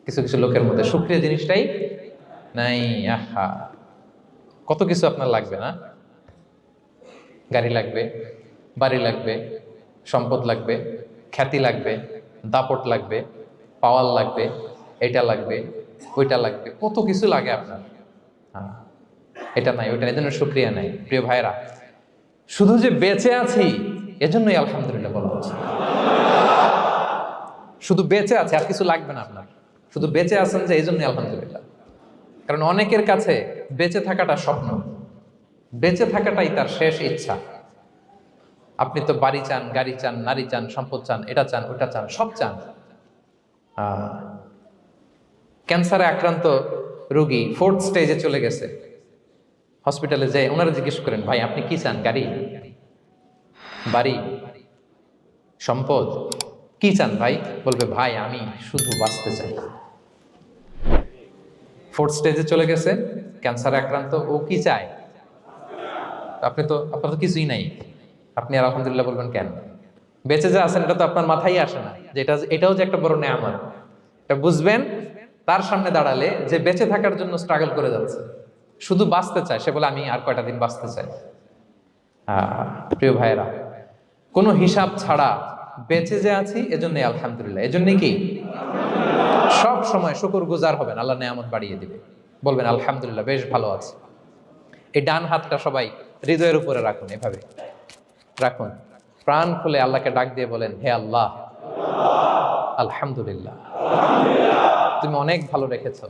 কিছু কিছু লোকের মধ্যে, শুকরিয়া জিনিসটাই নাই। আহা, কত কিছু আপনার লাগবে না? গাড়ি লাগবে, বাড়ি লাগবে, সম্পদ লাগবে, খ্যাতি লাগবে, দাপট লাগবে, পাওয়ার লাগবে, এটা লাগবে, ওইটা লাগবে, কত কিছু লাগে আপনার। হ্যাঁ, এটা নাই, ওইটা, এই জন্য শুক্রিয়া নাই। প্রিয় ভাইরা, শুধু যে বেঁচে আছি এজন্যই আলহামদুলিল্লাহ বলা হচ্ছে। শুধু বেঁচে আছে, আর কিছু লাগবে না আপনার, শুধু বেঁচে আছেন যে এই জন্যই আলহামদুলিল্লাহ। কারণ অনেকের কাছে বেঁচে থাকাটা স্বপ্ন, বেঁচে থাকাটাই তার শেষ ইচ্ছা। আপনি তো বাড়ি চান, গাড়ি চান, নারী চান, সম্পদ চান, এটা চান, ওটা চান, সব চান। ক্যান্সারে আক্রান্ত রোগী 4th স্টেজে চলে গেছে, হসপিটালে যে ওনারা জিজ্ঞেস করেন, ভাই আপনি কি চান? গাড়ি, বাড়ি, সম্পদ, কি চান ভাই? বলবে, ভাই আমি শুধু বাঁচতে চাই। 4th স্টেজে চলে গেছে, ক্যান্সারে আক্রান্ত, ও কি চায়? আপনার তো কিছুই নাই, আপনি আর আলহামদুলিল্লাহ বলবেন কেন? বেঁচে যে আছেন এটা তো আপনার মাথায় আসে না, যে এটাও যে একটা বড় নেয়ামত। এটা বুঝবেন তার সামনে দাঁড়ালে, যে বেঁচে থাকার জন্য স্ট্রাগল করে যাচ্ছে, শুধু বাঁচতে চায়, সে বলে আমি আর কয়টা দিন বাঁচতে চাই। প্রিয় ভাইয়েরা, কোনো হিসাব ছাড়া বেঁচে যে আছি এজন্যই আলহামদুলিল্লাহ। এজন্যই কি সব সময় শুকর গুজার হবেন, আল্লাহ নেয়ামত বাড়িয়ে দিবে, বলবেন আলহামদুলিল্লাহ বেশ ভালো আছে। এই ডান হাতটা সবাই হৃদয়ের উপরে রাখুন, এভাবে রাখুন, প্রাণ খুলে আল্লাহকে ডাক দিয়ে বলেন, হে আল্লাহ, আলহামদুলিল্লাহ, তুমি অনেক ভালো রেখেছো,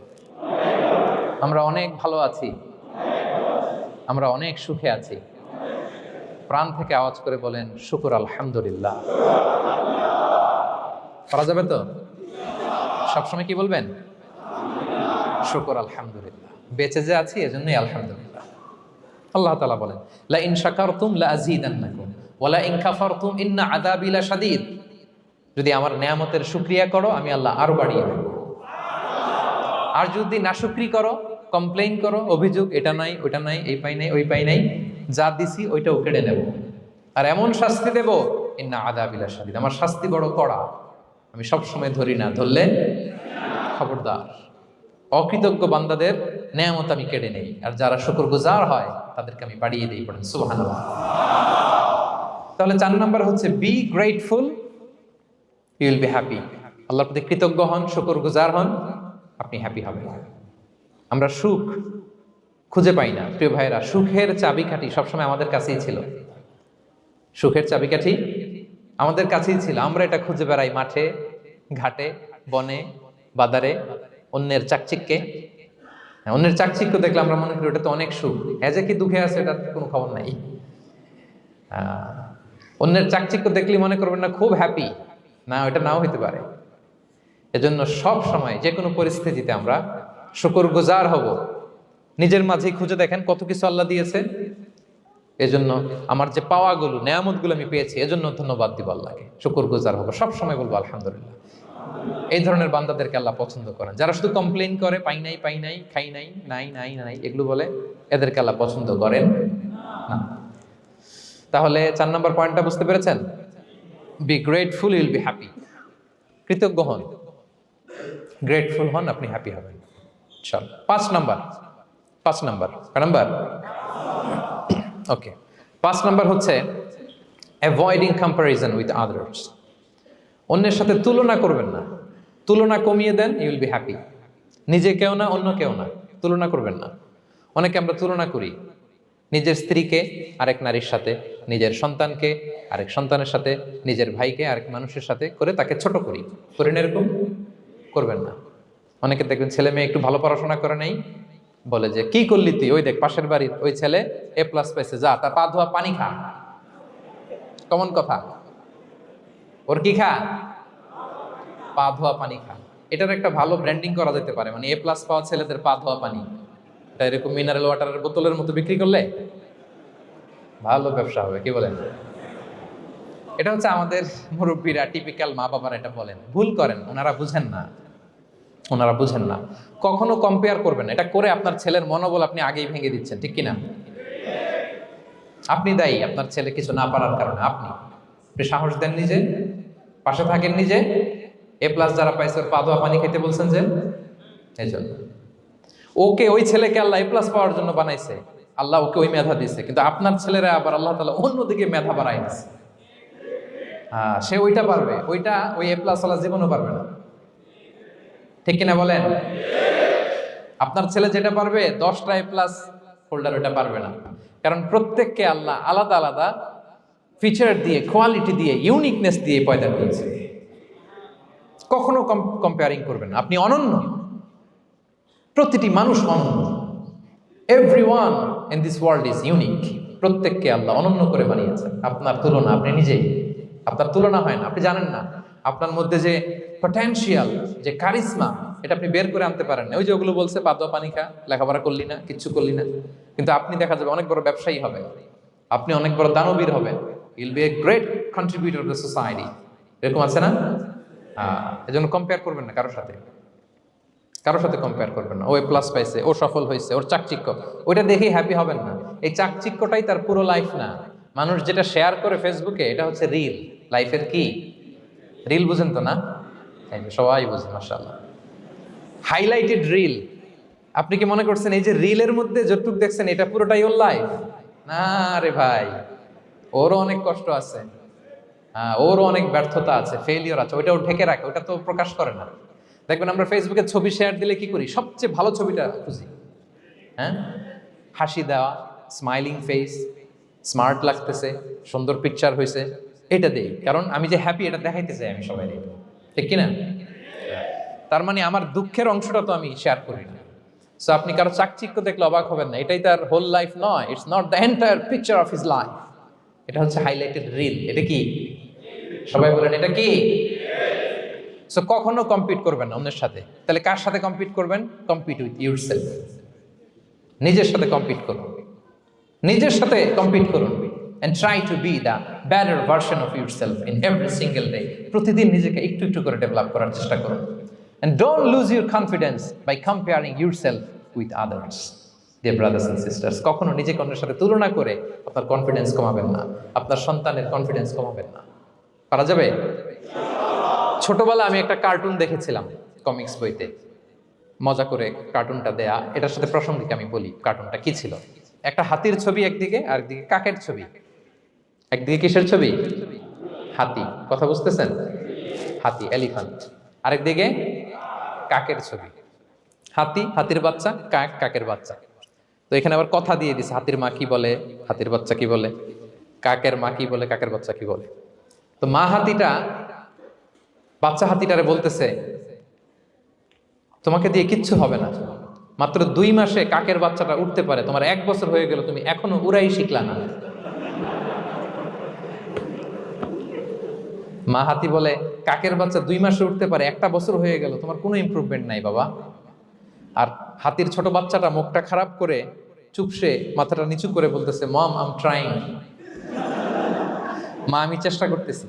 আমরা অনেক ভালো আছি, আমরা অনেক সুখে আছি। প্রাণ থেকে আওয়াজ করে বলেন, শুকর আলহামদুলিল্লাহ। করা যাবে তো? সবসময় কি বলবেন? শুকর আলহামদুলিল্লাহ, বেঁচে যে আছি এজন্যই আলহামদুলিল্লাহ। আল্লাহ তাআলা বলেন, লা ইন শাকারতুম লা আযীদান্নাকুম ওয়া লা ইন কাফারতুম ইন্না আযাবি লাশাদীদ। যদি আমার নেয়ামতের শুকরিয়া করো আমি আল্লাহ আরো বাড়িয়ে দেব, আর যদি নাশুকরি করো, কমপ্লেইন করো, অভিযোগ, এটা নাই, ওটা নাই, এই পাই নাই, ওই পাই নাই, যা দিছি ওইটাও কেড়ে নেব, আর এমন শাস্তি দেব, ইন্না আযাবি লাশাদীদ, আমার শাস্তি বড় কড়া, আমি সব সময় ধরি না, ধরলে খবরদার। অকৃতজ্ঞ বান্দাদের নেয়ামত আমি কেড়ে নেই, আর যারা শুকরগুজার হয় তাদেরকে আমি বাড়িয়ে দিই। পড়েন সুবহানাল্লাহ। তাহলে 4 নাম্বার হচ্ছে be grateful, you will be happy. আল্লাহর প্রতি কৃতজ্ঞ হন, শুকরগুজার হন, আপনি হ্যাপি হবেন। আমরা সুখ খুঁজে পাই না প্রিয় ভাইয়েরা, সুখের চাবিকাঠি সবসময় আমাদের কাছেই ছিল, সুখের চাবিকাঠি আমাদের কাছেই ছিল। আমরা এটা খুঁজে বেড়াই মাঠে, ঘাটে, বনে, বাজারে, অন্যের চাকচিক্যে। অন্যের চাকচিক্য দেখলে আমরা মনে করি ওটা তো অনেক সুখ, যে কি দুঃখে আছে এটার কোনো খবর নাই। অন্যের চাকচিক্য দেখলে মনে করবেন না খুব হ্যাপি, না, ওটা নাও হইতে পারে। এজন্য সব সময় যে কোনো পরিস্থিতিতে আমরা শুকরগুজার হব। নিজের মাঝেই খুঁজে দেখেন কত কিছু আল্লাহ দিয়েছে, এজন্য আমার যে পাওয়াগুলো, নেয়ামতগুলো আমি পেয়েছি, এজন্য ধন্যবাদ দিব আল্লাহকে, শুকরগুজার হব, সব সময় বলবো আলহামদুলিল্লাহ। এই ধরনের বান্দাদেরকে আল্লাহ পছন্দ করেন। যারা শুধু কমপ্লেইন করে, পাই নাই, পাই নাই, খাই নাই, নাই নাই নাই, এগুলো বলে, এদেরকে আল্লাহ পছন্দ করেন না। তাহলে 4 নম্বর পয়েন্টটা বুঝতে পেরেছেন? Be grateful, you will be happy. কৃতজ্ঞ হন, গ্রেটফুল হন, আপনি হ্যাপি হবেন। চল 5 নাম্বার, 5 নাম্বার, ওকে, 5 নাম্বার হচ্ছে অ্যাভয়েডিং কম্প্যারিজন উইথ আদার্স। অন্যের সাথে তুলনা করবেন না, তুলনা কমিয়ে দেন, ইউ উইল বি হ্যাপি। নিজে কেউ না, অন্য কেউ না, তুলনা করবেন না। অনেকে আমরা তুলনা করি, নিজের স্ত্রীকে আরেক নারীর সাথে, নিজের সন্তানকে আরেক সন্তানের সাথে, নিজের ভাইকে আরেক মানুষের সাথে করে তাকে ছোট করি, করেন? এরকম করবেন না। অনেকে দেখবেন ছেলে মেয়ে একটু ভালো পড়াশোনা করে নেই, বলে যে কি করলি তুই, ওই দেখ পাশের বাড়ির ওই ছেলে A+ পাইছে, যা তার পা ধোয়া পানি খা। কমন কথা, ওর কি খা? পা ধোয়া পানি খা। এটার একটা ভালো ব্র্যান্ডিং করা যেতে পারে, মানে A+ পাওয়া ছেলেদের পা ধোয়া পানি, এটা এরকম মিনারেল ওয়াটারের বোতলের মতো বিক্রি করলে ভালো ব্যবসা হবে, কি বলেন? এটা হচ্ছে আমাদের মুরব্বীরা, টিপিক্যাল মা বাবারা এটা বলেন, ভুল করেন, ওনারা বুঝেন না, ওনারা বুঝেন না। কখনো কম্পেয়ার করবেন, এটা করে আপনার ছেলের মনোবল আপনি আগেই ভেঙে দিচ্ছেন, ঠিক কিনা? আপনি দায়ী আপনার ছেলে কিছু না পারার কারণে। আপনি সাহস দেন নিজে, পাশে থাকেন নিজে। A+ যারা পাইছে ওর পা ধোয়া পানি খেতে বলছেন যে, এই জন্য ওকে, ওই ছেলেকে আল্লাহ A+ পাওয়ার জন্য বানাইছে, আল্লাহ ওকে ওই মেধা দিয়েছে, কিন্তু আপনার ছেলেরা আবার আল্লাহ তাআলা অন্যদিকে মেধা বাড়াই দিচ্ছে। সে ওইটা পারবে, ওইটা ওই এ প্লাস ওয়ালা জীবনও পারবে না। ঠিক কিনা বলেন? আপনার ছেলে যেটা পারবে 10টা এ প্লাস হোল্ডার ওটা পারবে না। কারণ প্রত্যেককে আল্লাহ আলাদা আলাদা ফিচার দিয়ে, কোয়ালিটি দিয়ে, ইউনিকনেস দিয়ে পয়দা করেছে। কখনো কম্পেয়ারিং করবেন না। আপনি অনন্য, প্রতিটি মানুষ অনন্য। Everyone in this world is unique. প্রত্যেককে আল্লাহ অনন্য করে বানিয়েছেন। আপনার তুলনা আপনি নিজেই, আপনার তুলনা হয় না। আপনি জানেন না আপনার মধ্যে যে পটেনশিয়াল, যে কারিশমা, এটা আপনি বের করে আনতে পারেন না। ওই যে ওগুলো বলছে বাদবা পানি খা, লেখাপড়া করলি না, কিচ্ছু করলি না, কিন্তু আপনি দেখা যাবে অনেক বড় ব্যবসায়ী হবে, আপনি অনেক বড় দানবীর হবেন। You'll B a great contributor two society. এরকম আছে না? এজন্য কম্পেয়ার করবেন না কারোর সাথে, কারোর সাথে কম্পেয়ার করবেন না। ও এ প্লাস পাইছে, ও সফল হয়েছে, ওর চাকচিক্য, ওইটা দেখেই হ্যাপি হবেন না। এই চাকচিক্যটাই তার পুরো লাইফ না। মানুষ যেটা শেয়ার করে ফেসবুকে, এটা হচ্ছে রিল লাইফের। কি রিল বুঝেন তো না? সবাই বুঝেন, মাশাআল্লাহ। Highlighted reel. আপনি কি মনে করছেন এই যে রিলের মধ্যে যতটুকু দেখছেন এটা পুরোটাই ওর লাইফ? না রে ভাই, ওরও অনেক কষ্ট আছে, ওরও অনেক ব্যর্থতা আছে, ফেলিওর আছে, ওইটা ও ঢেকে রাখে, ওটা তো প্রকাশ করে না। দেখবেন আমরা ফেসবুকে ছবি শেয়ার দিলে কি করি? সবচেয়ে ভালো ছবিটা খুঁজি। হ্যাঁ, হাসি দেওয়া, স্মাইলিং ফেস, স্মার্ট লাগতেছে, সুন্দর পিকচার হয়েছে, এটা দেই। কারণ আমি যে হ্যাপি এটা দেখাইতে চাই আমি সবাই, ঠিক কিনা? তার মানে আমার দুঃখের অংশটা তো আমি শেয়ার করি না। সো আপনি কারো চাকচিক্য দেখলে অবাক হবেন না, এটাই তার হোল লাইফ নয়। It's not the entire picture of his life. এটা হচ্ছে হাইলাইটেড রিল। এটা কি? সবাই বলেন এটা কি? সো কখনো কম্পিট করবেন না অন্যের সাথে। তাহলে কার সাথে কম্পিট করবেন? Compete with yourself. নিজের সাথে কম্পিট করুন, নিজের সাথে কম্পিট করুন। and try to be the better version of yourself in every single day. প্রতিদিন নিজেকে একটু একটু করে ডেভেলপ করার চেষ্টা করুন। and don't lose your confidence by comparing yourself with others. dear brothers and sisters, কখনো নিজেকে অন্যের সাথে তুলনা করে আপনার কনফিডেন্স কমাবেন না, আপনার সন্তানের কনফিডেন্স কমাবেন না। পারা যাবে? ছোটবেলা আমি একটা কার্টুন দেখেছিলাম কমিক্স বইতে, মজা করে কার্টুনটা দেয়া। এটার সাথে প্রাসঙ্গিক আমি বলি কার্টুনটা কি ছিল। একটা হাতির ছবি একদিকে, আর একদিকে কাকের ছবি। একদিকে কিসের ছবি? হাতি। কথা বুঝতেছেন? হাতি, এলিফ্যান্ট। আরেকদিকে কাকের ছবি। হাতি, হাতির বাচ্চা, কাক, কাকের বাচ্চা। তো এখানে আবার কথা দিয়ে দিছে, হাতির মা কি বলে, হাতির বাচ্চা কি বলে, কাকের মা কি বলে, কাকের বাচ্চা কি বলে। তো মা হাতিটা বাচ্চা হাতিটারে বলতেছে, তোমাকে দিয়ে কিচ্ছু হবে না, মাত্র 2 মাসে কাকের বাচ্চাটা উঠতে পারে, তোমার 1 বছর হয়ে গেল, তুমি এখনো উড়াই শিখলা না। মা হাতি বলে, কাকের বাচ্চা 2 মাসে উঠতে পারে, 1টা বছর হয়ে গেল, তোমার কোনো ইমপ্রুভমেন্ট নাই বাবা। আর হাতির ছোট বাচ্চাটা মুখটা খারাপ করে চুপসে মাথাটা নিচু করে বলতেছে, মম আই এম ট্রাইং। মা আমি চেষ্টা করতেছি।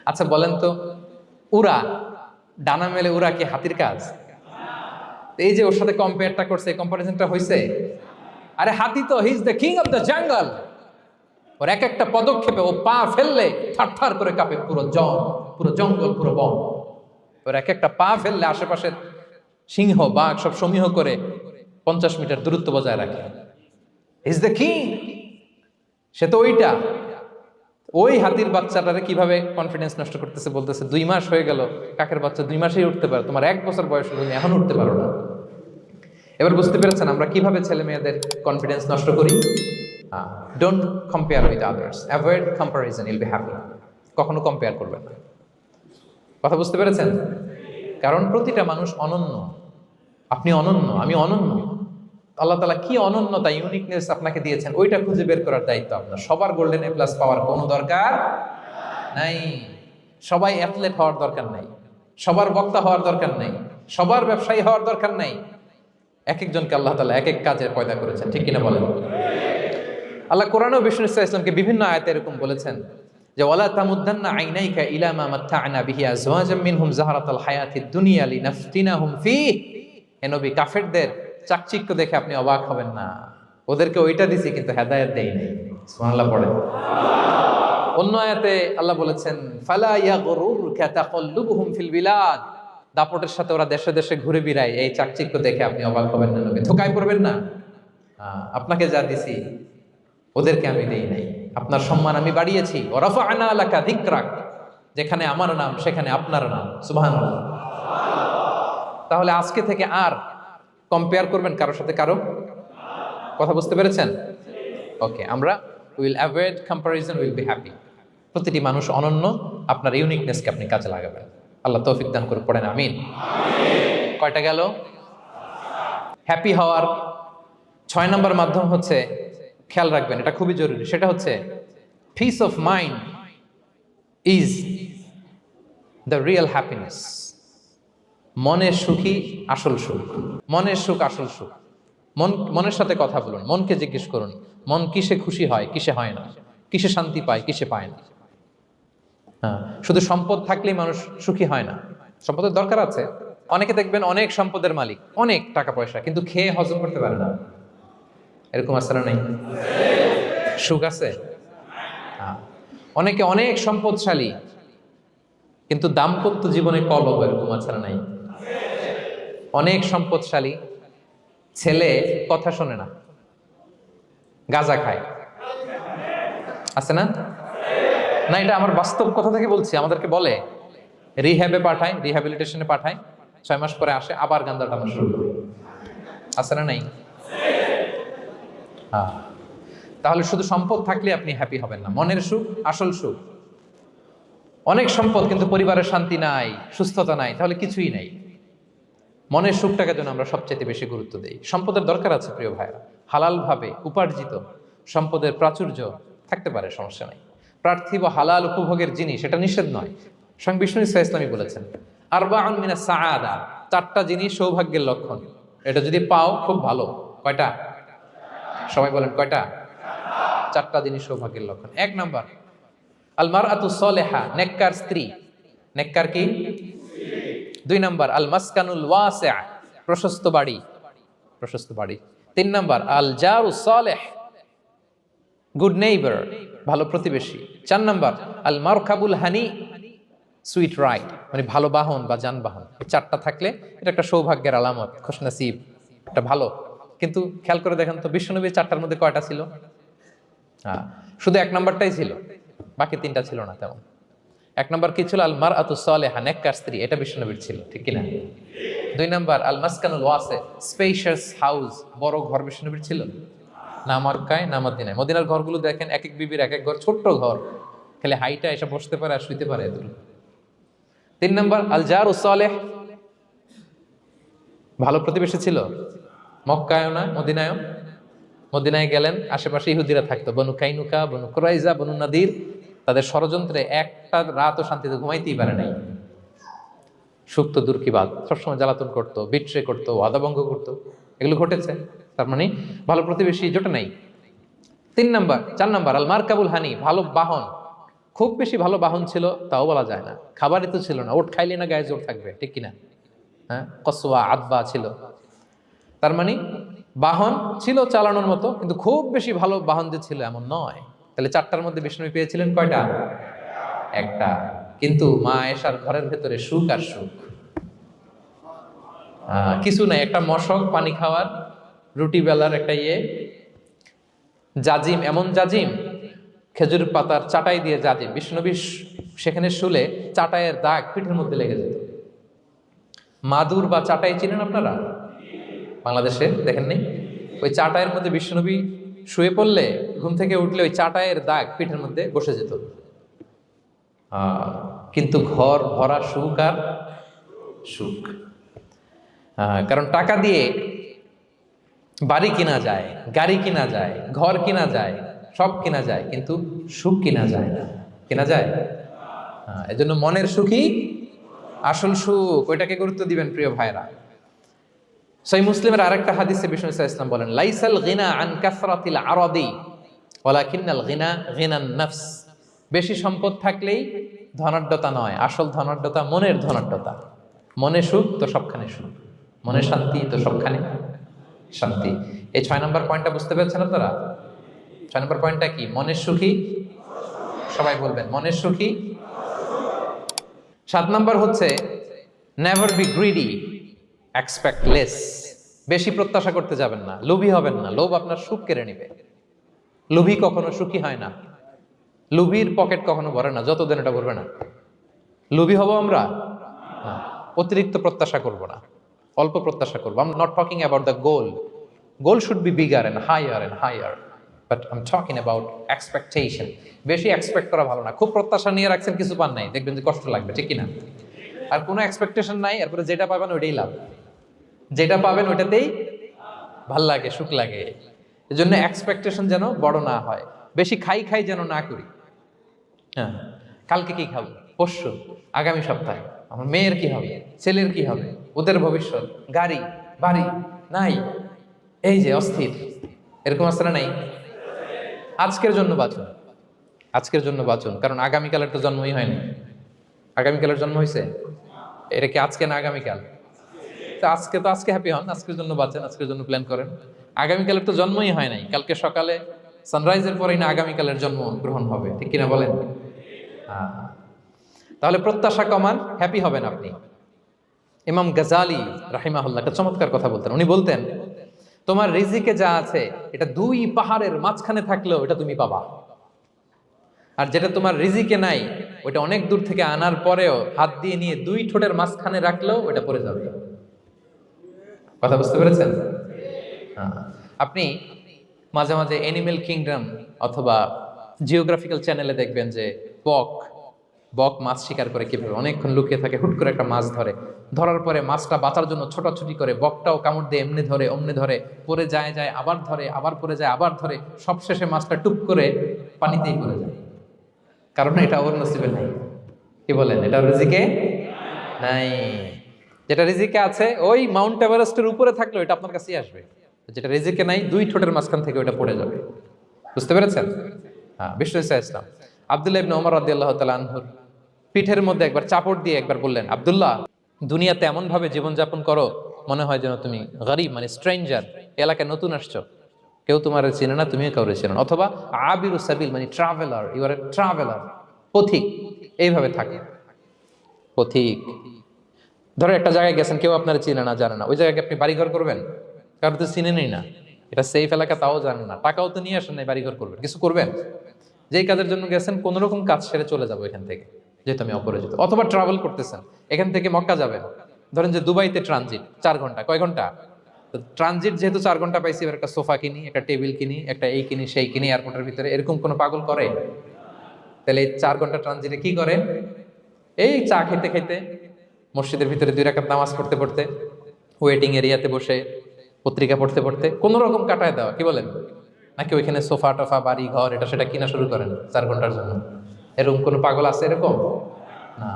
আচ্ছা বলেন তো, উড়া, ডানা মেলে উড়া কি হাতির কাজ? এই যে ওর সাথে কম্পেয়ারটা করছে, কম্পারিজনটা হয়েছে। আরে হাতি তো he is the king of the jungle. ওর এক একটা পদক্ষেপে ও পা ফেললে থারথার করে কাঁপে পুরো জঙ্গল, পুরো বন। ওর এক একটা পা ফেললে আশেপাশে সিংহ, বাঘ সব সমীহ করে 50 মিটার দূরত্ব বজায় রাখে। Is the king. সে তো ওইটা। ওই হাতির বাচ্চাটারে কিভাবে কনফিডেন্স নষ্ট করতেছে, বলতেছে 2 মাস হয়ে গেল, কাকের বাচ্চা 2 মাসেই উঠতে পারে, তোমার 1 বছর বয়স হলো, তুমি এখন উঠতে পারো না। এবার বুঝতে পেরেছেন আমরা কিভাবে ছেলে মেয়েদের কনফিডেন্স নষ্ট করি? Don't compare with others, avoid comparison, Yule be happy. কখনো কম্পেয়ার করবেন না। কথা বুঝতে পেরেছেন? কারণ প্রতিটা মানুষ অনন্য। আপনি অনন্য, আমি অনন্য। আল্লাহ তাআলা কি অনন্যতা, ইউনিকনেস আপনাকে দিয়েছেন, ওইটা খুঁজে বের করার দায়িত্ব আপনার। সবার গোল্ডেন এ প্লাস পাওয়ার কোনো দরকার নাই। সবাই অ্যাথলেট হওয়ার দরকার নাই, সবার বক্তা হওয়ার দরকার নাই, সবার ব্যবসায়ী হওয়ার দরকার নাই। এক একজনকে আল্লাহ তাআলা এক এক কাজে পয়দা করেছেন, ঠিক কিনা বলেন? আল্লাহ কোরআনেও বিষ্ণু ইসলামকে বিভিন্ন আয়াতে এরকম বলেছেন যে ওয়ালা তামুদ্দান্না আইনাইকা ইলা মা মাত্তা'না বিহি আজওয়াজাম মিনহুম যাহরাতাল হায়াতিদ দুনিয়া লিনাফতিনাহুম ফীহ। হে নবী, কাফেরদের চাকচিক্য দেখে আপনি অবাক হবেন না, ওদেরকে ওইটা দিছি কিন্তু হেদায়েত দেই নাই। সুবহানাল্লাহ পড়ে। অন্য আয়াতে আল্লাহ বলেছেন ফালা ইয়াগরুরকা তাকাল্লুবুহুম ফিল বিলাদ। দাপটের সাথে ওরা দেশে দেশে ঘুরে বেড়ায়, এই চাকচিক্য দেখে আপনি অবাক হবেন না নবী, ধোঁকায় পড়বেন না। আপনাকে যা দিছি ওদেরকে আমি দেই নাই, আপনার সম্মান আমি বাড়িয়েছি। ওয়া রাফা'না লাকা যিকরাক, যেখানে আমার নাম সেখানে আপনার নাম। সুবহানাল্লাহ। তাহলে আজকে থেকে আর কম্পেয়ার করবেন কারোর সাথে কারো? কথা বুঝতে পেরেছেন? ওকে, আমরা will avoid comparison, will be happy. প্রতিটি মানুষ অনন্য, আপনার ইউনিকনেসকে আপনি কাজে লাগাবেন। আল্লাহ তৌফিক দান করে, পড়েন আমিন। কয়টা গেল? হ্যাপি হওয়ার 6 নম্বর মাধ্যম হচ্ছে, খেয়াল রাখবেন এটা খুবই জরুরি, সেটা হচ্ছে piece of mind is the real happiness. মনের সুখী আসল সুখ। মনের সুখ আসল সুখ। মনের সাথে কথা বলুন, মনকে জিজ্ঞেস করুন, মন কিসে খুশি হয়, কিসে হয় না, কিসে শান্তি পায়, কিসে পায় না। শুধু সম্পদ থাকলেই মানুষ সুখী হয় না, সম্পদের দরকার আছে। অনেকে দেখবেন অনেক সম্পদের মালিক, অনেক টাকা পয়সা, কিন্তু খেয়ে হজম করতে পারে না। এরকম আছে না নাই? সুখ আছে? অনেকে অনেক সম্পদশালী, কিন্তু দাম্পত্য জীবনে কলহ, এরকম আছে না নাই? অনেক সম্পদশালী, ছেলে কথা শোনে না, গাঁজা খায়, আছে না? না, এটা আমার বাস্তব কথা থেকে বলছি। আমাদেরকে বলে রিহ্যাবে পাঠায়, রিহ্যাবিলিটেশনে পাঠায়, 6 মাস পরে আসে আবার গাঁজা টানা শুরু করে। আছে না নাই? তাহলে শুধু সম্পদ থাকলে আপনি হ্যাপি হবেন না। মনের সুখ আসল সুখ। অনেক সম্পদ কিন্তু পরিবারের শান্তি নাই, সুস্থতা নাই, তাহলে কিছুই নাই। মনের সুখটাকে যেন আমরা সবচেয়ে বেশি গুরুত্ব দেই। সম্পদের দরকার আছে প্রিয় ভাইরা, হালাল ভাবে উপার্জিত সম্পদের প্রাচুর্য থাকতে পারে, সমস্যা নাই। পার্থিব হালাল উপভোগের জিনিস, এটা নিষেধ নয়। স্বয়ং বিষ্ণু ইসলামী বলেছেন আরবাউন মিনাস সাআদা, 4টা জিনিস সৌভাগ্যের লক্ষণ। এটা যদি পাও খুব ভালো। কয়টা? সবাই বলেন কয়টা? 4টা জিনিস সৌভাগ্যের লক্ষণ। 1 নাম্বার আল মারআতু সালেহা, নেককার স্ত্রী। নেককার কি? 2 নাম্বার আল মাসকানুল ওয়াসি', প্রশস্ত বাড়ি, প্রশস্ত বাড়ি। 3 নাম্বার আল জারুস সালেহ, গুড নেইবার, ভালো প্রতিবেশী। 4 নাম্বার আল মারকাবুল হানি, সুইট রাইড, মানে ভালো বাহন বা যানবাহন। 4টা থাকলে এটা একটা সৌভাগ্যের আলামত, খুশনসিব, এটা ভালো। কিন্তু খেয়াল করে দেখেন তো বিশ্বনবীর 4টার মধ্যে কয়টা ছিল? শুধু 1 নাম্বারটাই ছিল, বাকি 3টা ছিল না তেমন। 1 নাম্বার কি ছিল? আল মারআতু সালেহা, নেককার স্ত্রী, এটা বিশ্বনবীর ছিল, ঠিক কিনা? 2 নাম্বার আল মাসকানুল ওয়াসি', স্পেশিয়াস হাউস, বড় ঘর, বিশ্বনবীর ছিল না? মক্কায় না মদিনায়? মদিনার ঘরগুলো দেখেন, এক এক বিবির এক এক ঘর, ছোট্ট ঘর, খালি হাইটা এসে বসতে পারে আর শুইতে পারে এতটুকু। 3 নাম্বার আল জারুস সালেহ, ভালো প্রতিবেশী ছিল। মক্কায়ও না মদিনায়ও। মদিনায় গেলেন, আশেপাশে ইহুদিরা থাকতো, বনু কাইনুকা, বনু কুরাইজা, বনু নাদির। তাদের ষড়যন্ত্রে একটা রাতও শান্তিতে ঘুমাইতেই পারে নাই। সুখ তো দূর কি বাদ, সবসময় জ্বালাতন করতো, বিট্রে করতো, ওয়াদাভঙ্গ করতো, এগুলো ঘটেছে। তার মানে ভালো প্রতিবেশী জোটে নাই। 4 নাম্বার আল মারকাবুল হানি, ভালো বাহন। খুব বেশি ভালো বাহন ছিল তাও বলা যায় না, খাবারই তো ছিল না, ওট খাইলে না গায়ে জোর থাকবে, ঠিক কিনা? কসওয়া আদবা ছিল। তার মানে বাহন ছিল চালানোর মতো, কিন্তু খুব বেশি ভালো বাহন যে ছিল এমন নয়। তাহলে 4টার মধ্যে বিষ্ণু পেয়েছিলেন কয়টা? 1টা। কিন্তু মা আয়েশার ঘরের ভেতরে সুখ আর সুখ, কিছু নাই। একটা মশক, পানি খাওয়ার, রুটি বেলার একটা জাজিম, এমন জাজিম, খেজুর পাতার চাটাই দিয়ে জাজিম। বিষ্ণুনবী সেখানে শুলে চাটাইয়ের দাগ পিঠের মধ্যে লেগে যেত। মাদুর বা চাটাই চিনেন আপনারা? বাংলাদেশে দেখেন নেই? ওই চাটাইয়ের মধ্যে বিশ্বনবী শুয়ে পড়লে, ঘুম থেকে উঠলে ওই চাটাইয়ের দাগ পিঠের মধ্যে বসে যেত। কিন্তু ঘর ভরা সুখ আর সুখ। কারণ টাকা দিয়ে বাড়ি কিনা যায়, গাড়ি কিনা যায়, ঘর কিনা যায়, সব কিনা যায়, কিন্তু সুখ কিনা যায় না। কিনা যায়? এজন্য মনের সুখই আসল সুখ, ওইটাকে গুরুত্ব দিবেন প্রিয় ভাইরা। সহিহ মুসলিমের আরেকটা হাদিসে বিষ্ণু ইসলাম বলেন লাইসাল গিনা আন কাসরাতিল আরাদি ওয়ালাকিন্নাল গিনা গিনান নাফস। বেশি সম্পদ থাকলেই ধনাঢ্যতা নয়, আসল ধনাঢ্যতা মনের ধনাঢ্যতা। মনে সুখ তো সবখানে সুখ, মনে শান্তি তো সবখানে শান্তি। এই 6 নম্বর পয়েন্টটা বুঝতে পেরেছেন আপনারা? 6 নম্বর পয়েন্টটা কি? মনের সুখী। সবাই বলবেন মনের সুখী। 7 নম্বর হচ্ছে never be greedy, expect less. বেশি প্রত্যাশা করতে যাবেন না, লোভী হবেন না, লোভ আপনার সুখ কেড়ে নিবে। লোভী কখনো সুখী হয় না, লোভীর পকেট কখনো ভরে না যতদিন এটা ভরবে না। লোভী হব আমরা না, অতিরিক্ত প্রত্যাশা করব না, অল্প প্রত্যাশা করবো। I am not talking about the goal, goal should be bigger and higher, but I am talking about expectation. বেশি এক্সপেক্ট করা ভালো না। খুব প্রত্যাশা নিয়ে রাখছেন, কিছু পান নাই, দেখবেন যে কষ্ট লাগবে, ঠিক কিনা? আর কোনো এক্সপেকটেশন নাই, এরপরে যেটা পাবেন ওইটাই লাভ, যেটা পাবেন ওইটাতেই ভাল লাগে, সুখ লাগে। এই জন্য এক্সপেকটেশন যেন বড় না হয়, বেশি খাই যেন না করি। হ্যাঁ, কালকে কি খাবো, পরশু, আগামী সপ্তাহে আমার মেয়ের কি হবে, ছেলের কি হবে, ওদের ভবিষ্যৎ, গাড়ি বাড়ি নাই, এই যে অস্থির, এরকম আসলে নাই। আজকের জন্য বাঁচুন, আজকের জন্য বাঁচুন, কারণ আগামীকালের তো জন্মই হয়নি। আগামীকালের জন্ম হয়েছে? এটা কি আজকে না আগামীকাল? তো আজকে হ্যাপি হন, আজকের জন্য বাঁচেন, আজকের জন্য প্ল্যান করেন। আগামীকালের তো জন্মই হয় নাই, কালকে সকালে সানরাইজের পরেই না আগামীকালের জন্ম গ্রহণ হবে, ঠিক কিনা বলেন? তাহলে প্রত্যাশা কমান, হ্যাপি হবেন আপনি। ইমাম গাজালি রাহিমাহুল্লাহ একটা চমৎকার কথা বলতেন। উনি বলতেন, তোমার রিজিকে যা আছে এটা 2 পাহাড়ের মাঝখানে থাকলেও এটা তুমি পাবা, আর যেটা তোমার রিজিকে নাই ওটা অনেক দূর থেকে আনার পরেও হাত দিয়ে নিয়ে 2 ঠোঁটের মাঝখানে রাখলেও ওটা পড়ে যাবে। কথা বুঝতে পেরেছেন? আপনি মাঝে মাঝে অ্যানিমেল কিংডম অথবা জিওগ্রাফিক্যাল চ্যানেলে দেখবেন যে বক মাছ শিকার করে কিভাবে অনেকক্ষণ লুকিয়ে থাকে, হুট করে একটা মাছ ধরে, ধরার পরে মাছটা বাঁচার জন্য ছোটাছুটি করে, বকটাও কামড় দিয়ে এমনি ধরে অমনি ধরে, পরে যায় আবার ধরে, আবার পরে যায় আবার ধরে, সবশেষে মাছটা টুপ করে পানিতেই পড়ে যায়, কারণ এটা ওর নসিবে নাই। কি বলেন? এটা রিজিকে নাই। যেটা রিজিকে আছে ওই মাউন্ট এভারেস্টের উপরে থাকলে এটা আপনার কাছেই আসবে, যেটা রিজিকে নাই 2 ঠোঁটের মাঝখান থেকে ওটা পড়ে যাবে। বুঝতে পেরেছেন? হ্যাঁ, বিষ্ণু ইসলাম আব্দুল্লাহ ইবনে ওমর রাদিয়াল্লাহু তাআলা আনহুর পিঠের মধ্যে একবার চাপড় দিয়ে একবার বললেন, আব্দুল্লাহ, দুনিয়াতে এমন ভাবে জীবনযাপন করো মনে হয় যেন তুমি গরিব, মানে স্ট্রেঞ্জার, এলাকায় নতুন আসছো, কেউ তোমার চেনে না, তুমিও কাউরে চেনো না। অথবা আবিরু সাবিল, মানে traveller, you are a traveller, পথিক, এইভাবে থাকে। পথিক, ধরো একটা জায়গায় গেছেন, কেউ আপনার চিনে না, জানে না, ওই জায়গায় আপনি বাড়িঘর করবেন? কারণ তো চিনেনই না, এটা সেফ এলাকা তাও জানেন না, টাকাও তো নিয়ে আসেন নাই, বাড়িঘর করবেন, কিছু করবেন? যেই কাজের জন্য গেছেন কোন রকম কাজ সেরে চলে যাবো এখান থেকে, যেহেতু আমি অপরিচিত। অথবা ট্রাভেল করতেছেন, এখান থেকে মক্কা যাবেন, ধরেন যে দুবাইতে ট্রানজিট 4 ঘন্টা, কয় ঘন্টা? ট্রানজিট যেহেতু 4 ঘন্টা পাইছি, এবার একটা সোফা কিনি, একটা টেবিল কিনি, একটা এই কিনি সেই কিনি এয়ারপোর্টের ভিতরে, এরকম কোনো পাগল করে? তাহলে এই 4 ঘন্টা ট্রানজিটে কি করে? এই চা খেতে খেতে, মসজিদের ভিতরে 2 রাকাত নামাজ পড়তে পড়তে, ওয়েটিং এরিয়াতে বসে পত্রিকা পড়তে পড়তে কোন রকম কাটায় দেওয়া, কি বলেন? নাকি ওইখানে সোফা টোফা বাড়ি ঘর এটা সেটা কিনা শুরু করেন 4 ঘন্টার জন্য? এরকম কোন পাগল আছে এরকম? না।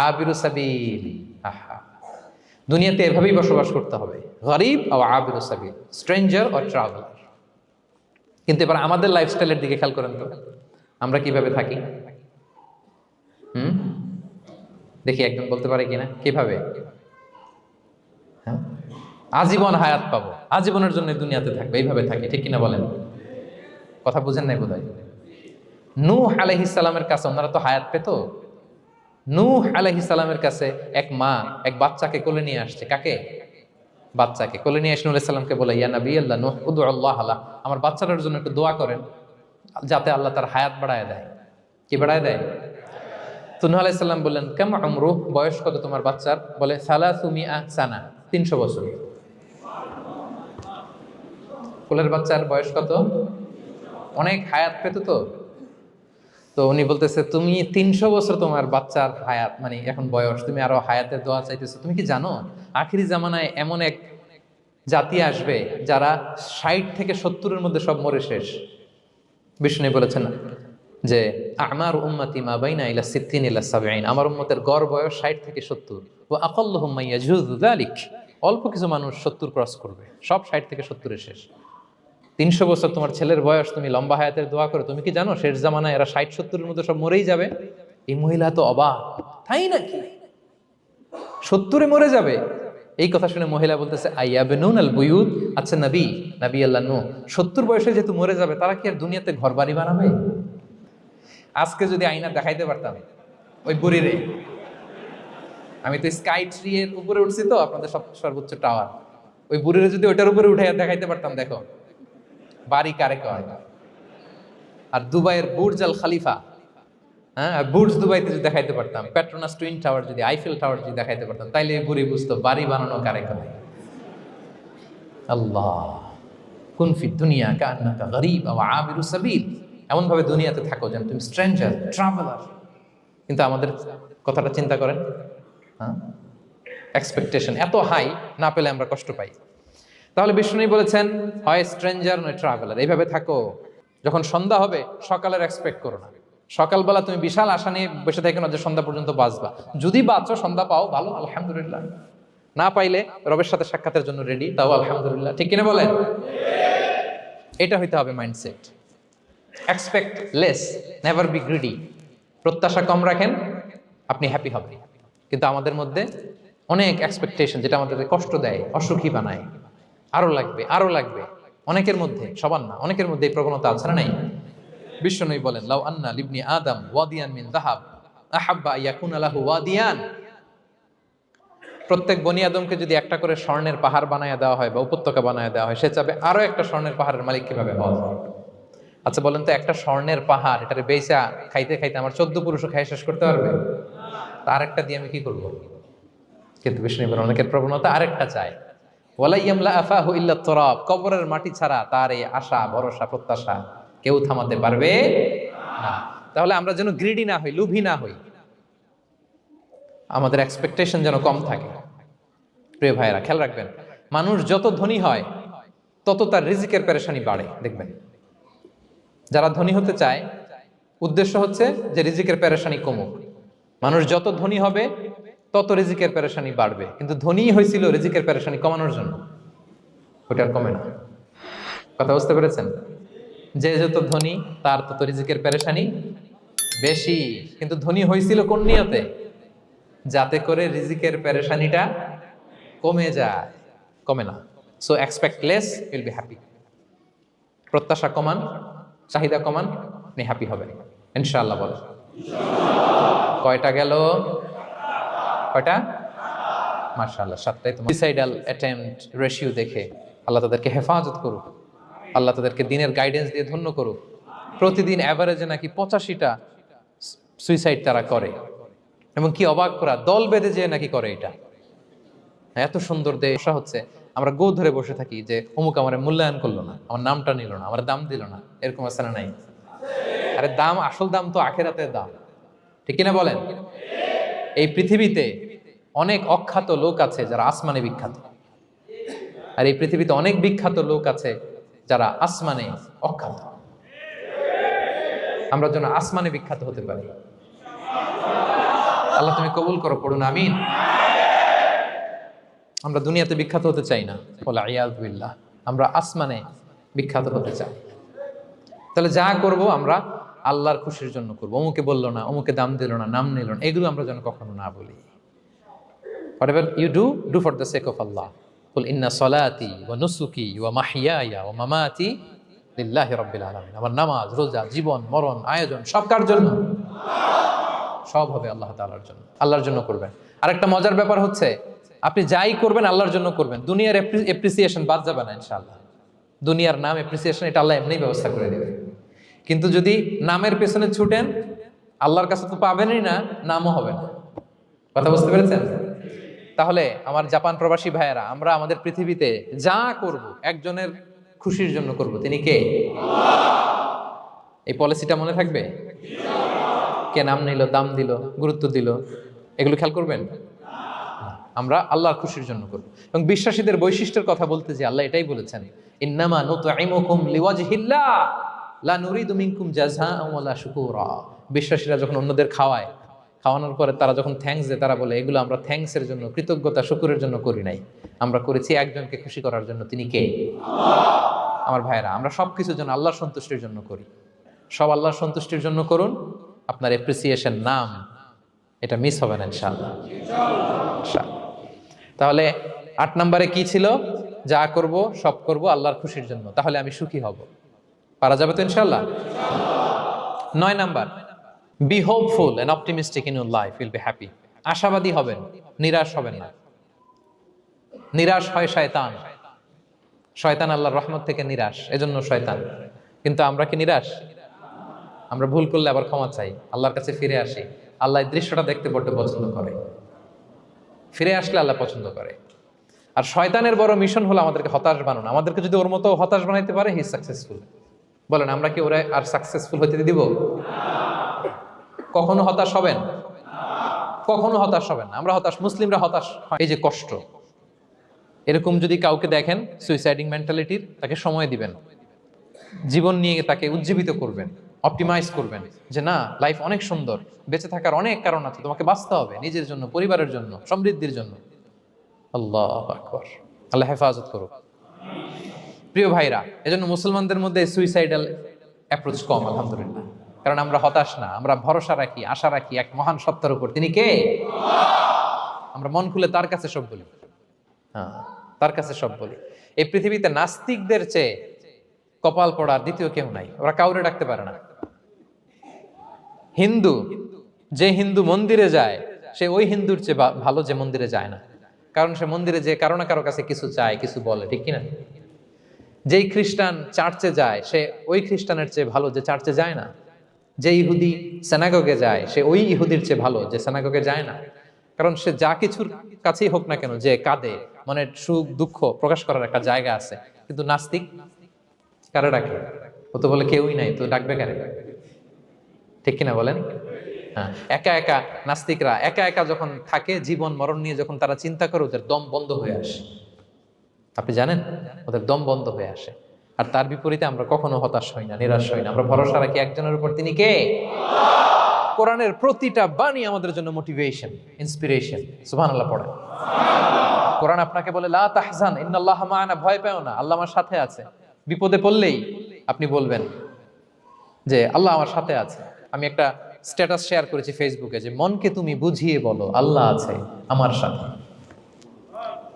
আবিরু সাবিল, আহা, দুনিয়াতে এভাবেই বসবাস করতে হবে, গরিব ও আবিরু সাবিল, স্ট্রেঞ্জার ও ট্রাভেলার। কিন্তু এবার আমাদের লাইফস্টাইলের দিকে খেয়াল করেন তো, আমরা কিভাবে থাকি? দেখি একজন বলতে পারে কিনা কিভাবে? হ্যাঁ, আজীবন হায়াত পাবো, আজীবনের জন্য দুনিয়াতে থাকবে, এইভাবে থাকি, ঠিক কিনা বলেন? কথা বুঝেন নাই বোধহয়। নূহ আলাইহিস সালামের কাছে ওনারা তো হায়াত পেত। নূহ আলাইহিস সালামের কাছে এক মা এক বাচ্চাকে কোলে নিয়ে আসছে। কাকে? বাচ্চাকে কোলে নিয়ে এসে নূহ আলাইহিস সালামকে বলে, ইয়া নবী আল্লাহ নূহ উদউ আল্লাহ আলা, আমার বাচ্চাটার জন্য একটু দোয়া করেন যাতে আল্লাহ তার হায়াত বাড়ায় দেয়। কি বাড়ায় দেয়? তো নূহ আলাইহিস সালাম বললেন, কাম উমরুহ, বয়স কত তোমার বাচ্চার? বলে 300 সানা, 300 বছর। কোলের বাচ্চার বয়স কত? অনেক হায়াত পেত তো। তো উনি বলতেছে, তুমি 300 বছর তোমার বাচ্চার হায়াত, মানে এখন বয়স, তুমি আরো হায়াতের দোয়া চাইতেছো। তুমি কি জানো আখিরি জামানায় এমন এক জাতি আসবে যারা 60 থেকে 70-এর মধ্যে সব মরে শেষ। বিষ্ণু বলেছেন যে আমার উম্মতি মা বাইনা ইলা 60 ইলা 70, আমার উম্মতের গড় বয়স 60 থেকে 70। ওয়া আকাল্লুহুম মান ইয়াজুযু যালিক, অল্প কিছু মানুষ 70 ক্রস করবে, সব 60 থেকে 70-এ শেষ। 300 বছর তোমার ছেলের বয়স, তুমি লম্বা হায়াতের দোয়া করো, তুমি কি জানো শেষ জামানায় এরা 60-70-এর মধ্যে সব মরেই যাবে? এই মহিলা তো অবাক, তাই নাকি 70-এ মরে যাবে? এই কথা শুনে মহিলা বলতেছে, আইয়াবনুন আল বুয়ুত, আচ্ছা নবী আল্লাহ নূহ 70 বয়সে যেহেতু মরে যাবে, তারা কি আর দুনিয়াতে ঘর বাড়ি বানাবে? আজকে যদি আয়না দেখাইতে পারতাম ওই বুড়িরে, আমি তো স্কাই ট্রি এর উপরে উঠছি তো, আপনাদের সর্বোচ্চ টাওয়ার, ওই বুড়িরে যদি ওইটার উপরে উঠে দেখাইতে পারতাম, দেখো বাড়ি কারে কয়। আর দুবাইয়ের বুর্জ আল খালিফা, হ্যাঁ, আর বুর্জ দুবাইতে যদি দেখাইতে পারতাম, পেট্রোনাস টুইন টাওয়ার যদি, আইফেল টাওয়ার যদি দেখাইতে পারতাম, তাইলে এই বুড়ি বুঝতো বাড়ি বানানো কারে কয়। আল্লাহ, কুন ফি দুনিয়া কান্নাকা গরীব আও আবিরু সাবিল, এমন ভাবে দুনিয়াতে থাকো যেন তুমি স্ট্রেঞ্জার, ট্রাভেলার। কিন্তু আমাদের কথাটা চিন্তা করেন, হ্যাঁ, এক্সপেকটেশন এত হাই, না পেলে আমরা কষ্ট পাই। তাহলে বিষ্ণু বলেছেন, হয় স্ট্রেঞ্জার নয় ট্রাভেলার, এইভাবে থাকো। যখন সন্ধ্যা হবে সকালের এক্সপেক্ট করো না। সকালবেলা তুমি বিশাল আশা নিয়ে বসে থেকে না যে সন্ধ্যা পর্যন্ত বাঁচবা। যদি বাঁচো, সন্ধ্যা পাও, ভালো, আলহামদুলিল্লাহ। না পাইলে রবের সাথে সাক্ষাতের জন্য রেডি, তাও আলহামদুলিল্লাহ। ঠিক কিনা বলেন? এটা হইতে হবে mindset. Expect less, never be greedy. প্রত্যাশা কম রাখেন, আপনি হ্যাপি হবেন। কিন্তু আমাদের মধ্যে অনেক এক্সপেকটেশন, যেটা আমাদেরকে কষ্ট দেয়, অসুখী বানায়। আরো লাগবে, আরো লাগবে। অনেকের মধ্যে, সবার না, অনেকের মধ্যে এই প্রবণতা আছে না নাই? বিশ্বনবী বলেন, লাউ আন্না লিবনি আদম ওয়াদিয়ান মিন যাহাব আহাব্বা ইয়াকুনা লাহু ওয়াদিয়ান। প্রত্যেক বনি আদমকে যদি একটা করে স্বর্ণের পাহাড় বানায় দেওয়া হয় বা উপত্যকা বানায় দেওয়া হয়, সে চাবে আরো একটা স্বর্ণের পাহাড়ের মালিক কিভাবে হওয়া যায়। আচ্ছা বলেন তো, একটা স্বর্ণের পাহাড়, এটারে বেচা খাইতে খাইতে আমার 14 পুরুষও খাই শেষ করতে পারবে? তার একটা দিয়ে আমি কি করবো? কিন্তু বিষ্ণু অনেকের প্রবণতা আরেকটা চায়। ওয়ালা ইয়ামলা আফাহু ইল্লা তুরাব, কবরের মাটি ছাড়া তার এই আশা, ভরসা, প্রত্যাশা কেউ থামাতে পারবে না। তাহলে আমরা যেন গ্রিডি না হই, লুভি না হই, আমাদের এক্সপেকটেশন যেন কম থাকে। প্রিয় ভাইয়েরা, খেয়াল রাখবেন, মানুষ যত ধনী হয় তত তার রিজিকের পেরেশানি বাড়ে। দেখবেন, যারা ধনী হতে চায় উদ্দেশ্য হচ্ছে যে রিজিকের পেরেশানি কমুক। মানুষ যত ধনী হবে তত রিজিকের পেরেশানি বাড়বে। কিন্তু ধনী হয়েছিল রিজিকের পেরেশানি কমানোর জন্য, ওটা আর কমে না। কথা বুঝতে পেরেছেন? যে যত ধনী তার তত রিজিকের পেরেশানি বেশি। কিন্তু ধনী হয়েছিল কোন নিয়তে? যাতে করে রিজিকের পেরেশানিটা কমে যায়, কমে না। So expect less, will be happy. প্রত্যাশা কমান, চাহিদা কমান, আপনি হ্যাপি হবেন ইনশাআল্লাহ। বলে কয়টা গেল? কয়টা? মাশাআল্লাহ, 7টাই। তোমার সুইসাইডাল অ্যাটেম্পট রেশিও দেখে আল্লাহ তাদেরকে হেফাজত করুক, আল্লাহ তাদেরকে দিনের গাইডেন্স দিয়ে ধন্য করুক। প্রতিদিন অ্যাভারেজে নাকি 85টা সুইসাইড তারা করে, এবং কি অবাক করা, দল বেঁধে যেয়ে নাকি করে। এটা এত সুন্দর দেশ হচ্ছে, আমরা গো ধরে বসে থাকি যে অমুক আমার মূল্যায়ন করলো না, আমার নামটা নিল না, আমার দাম দিল না। এরকম আছে না নাই? আরে দাম, আসল দাম তো আখেরাতের দাম। ঠিক কিনা বলেন? এই পৃথিবীতে অনেক অখ্যাত লোক আছে যারা আসমানে বিখ্যাত, আর এই পৃথিবীতে অনেক বিখ্যাত লোক আছে যারা আসমানে অখ্যাত। আমরা যেন আসমানে বিখ্যাত হতে পারি। আল্লাহ তুমি কবুল করো, পড়ুন আমিন। আমরা দুনিয়াতে বিখ্যাত হতে চাই না, বলা ইয়াজ বিল্লাহ, আমরা আসমানে বিখ্যাত হতে চাই। তাহলে যা করব আমরা আল্লাহর খুশির জন্য করবো। অমুকে বললো না, অমুকে দাম দিল না, নাম নিল না, এগুলো আমরা যেন কখনো না বলি। Whatever you do for the sake of Allah. Qul inna salati wa nusuki wa mahyaya wa mamati lillahi rabbil alamin. আমার নামাজ, রোজা, জীবন, মরণ, আয়োজন সব কার জন্য? সব হবে আল্লাহ তাআলার জন্য, আল্লাহর জন্য করবেন। আরেকটা মজার ব্যাপার হচ্ছে, আপনি যাই করবেন আল্লাহর জন্য করবেন। দুনিয়ার এপ্রিসিয়েশন বাদ যাবে না ইনশাআল্লাহ। দুনিয়ার নাম, এপ্রিসিয়েশন, এটা আল্লাহ এমনিই ব্যবস্থা করে দেবে। কিন্তু যদি নামের পেছনে ছুটেন, আল্লাহর কাছে তো পাবেনই না, নামও হবে না। কথা বুঝতে পেরেছেন? তাহলে আমার জাপান প্রবাসী ভাইয়েরা, আমরা আমাদের পৃথিবীতে যা করব একজনের খুশির জন্য করব। তিনি কে? এই পলিসিটা মনে থাকবে? কে নাম নিল, দাম দিল, গুরুত্ব দিল, এগুলো খেয়াল করবেন? আমরা আল্লাহর খুশির জন্য করব। এবং বিশ্বাসীদের বৈশিষ্ট্যের কথা বলতে যে আল্লাহ এটাই বলেছেন, ইন্নামা নুতঈমুকুম লিওয়াজহিল্লাহ লা নুরিদু মিনকুম জাযাআন ওয়ালা শুকুরা। বিশ্বাসীরা যখন অন্যদের খাওয়ানোর পরে তারা যখন থ্যাঙ্কস দেয়, তারা বলে এগুলো আমরা থ্যাঙ্কসের জন্য, কৃতজ্ঞতা, শুকরের জন্য করি নাই, আমরা করেছি একজনকে খুশি করার জন্য। তিনি কে? আমার ভাইয়েরা, আমরা সবকিছুর জন্য আল্লাহর সন্তুষ্টির জন্য করি। সব আল্লাহর সন্তুষ্টির জন্য করুন। আপনার এপ্রিসিয়েশন, নাম, এটা মিস হবে না ইনশাআল্লাহ। তাহলে 8 নম্বরে কি ছিল? যা করব সব করব আল্লাহর খুশির জন্য, তাহলে আমি সুখী হব। পারা যাবে তো ইনশাআল্লাহ? 9 number, be hopeful and optimistic in your life, will be happy. আশাবাদী হবেন, নিরাশ হবেন না। নিরাশ হয় শয়তান, শয়তান আল্লাহর রহমত থেকে নিরাশ, এজন্য শয়তান। কিন্তু আমরা কি নিরাশ? আমরা ভুল করলে আবার ক্ষমা চাই, আল্লাহর কাছে ফিরে আসি। আল্লাহ এই দৃশ্যটা দেখতে বড্ড পছন্দ করে, ফিরে আসলে আল্লাহ পছন্দ করে। আর শয়তানের বড় মিশন হলো আমাদেরকে হতাশ বানানো। আমাদেরকে যদি ওর মতো হতাশ বানাইতে পারে, হি সাকসেসফুল। বলেন, আমরা কি ওরা আর সাকসেসফুল হতে দিব? কখনো হতাশ হবেন? কখনো হতাশ হবেন না। আমরা হতাশ, মুসলিমরা হতাশ হয়। এই যে কষ্ট, এরকম যদি কাউকে দেখেন সুইসাইডিং মেন্টালিটির, তাকে সময় দিবেন, জীবন নিয়ে তাকে উজ্জীবিত করবেন, অপটিমাইজ করবেন যে না, লাইফ অনেক সুন্দর, বেঁচে থাকার অনেক কারণ আছে, তোমাকে বাঁচতে হবে নিজের জন্য, পরিবারের জন্য, সমৃদ্ধির জন্য। আল্লাহু আকবার, আল্লাহ হেফাজত করুক। প্রিয় ভাইরা, এজন্য মুসলমানদের মধ্যে সুইসাইডাল অ্যাপ্রোচ কম, আলহামদুলিল্লাহ। কারণ আমরা হতাশ না, আমরা ভরসা রাখি, আশা রাখি এক মহান সত্তার উপর। তিনি কে? আমরা মন খুলে তার কাছে সব বলি। হ্যাঁ, তার কাছে সব বলি। এই পৃথিবীতে নাস্তিকদের চেয়ে কপাল পড়ার দ্বিতীয় কেউ নাই, ওরা কাউরে ডাকতে পারে না। হিন্দু, যে হিন্দু মন্দিরে যায়, সে ওই হিন্দুর চেয়ে ভালো যে মন্দিরে যায় না। কারণ সে মন্দিরে যে কারো না কারো কাছে কিছু চায়, কিছু বলে, ঠিক কিনা? যেই খ্রিস্টান চার্চে যায়, সে ওই খ্রিস্টানের চেয়ে ভালো যে চার্চে যায় না। যে ইহুদি সেনাগগে যায়, সে ওই ইহুদির চেয়ে ভালো যে সেনাগগে যায় না। কারণ সে যা কিছুর কাছেই হোক না কেন, যে কাঁদে, মনের সুখ দুঃখ প্রকাশ করার একটা জায়গা আছে। কিন্তু নাস্তিক কারে ডাকে? ও তো বলে কেউই নাই, তো ডাকবে কারে? ঠিক কিনা বলেন? হ্যাঁ, একা একা নাস্তিকরা একা একা যখন থাকে, জীবন মরণ নিয়ে যখন তারা চিন্তা করে, ওদের দম বন্ধ হয়ে আসে। আপনি জানেন, ওদের দম বন্ধ হয়ে আসে। আর তার বিপরীতে আমরা কখনো হতাশ হই না, নিরাশ হই না। আমরা ভরসা রাখি একজনের উপর, তিনি কে? কোরআনের প্রতিটা বাণী আমাদের জন্য মোটিভেশন, ইন্সপিরেশন। সুবহানাল্লাহ পড়েন। কোরআন আপনাকে বলে লা তাহজান ইন্নাল্লাহা মা'ানা, ভয় পেও না, আল্লাহ আমার সাথে আছে। বিপদে পড়লেই আপনি বলবেন যে আল্লাহ আমার সাথে আছে। আমি একটা স্ট্যাটাস শেয়ার করেছি ফেসবুকে যে মনকে তুমি বুঝিয়ে বলো আল্লাহ আছে আমার সাথে।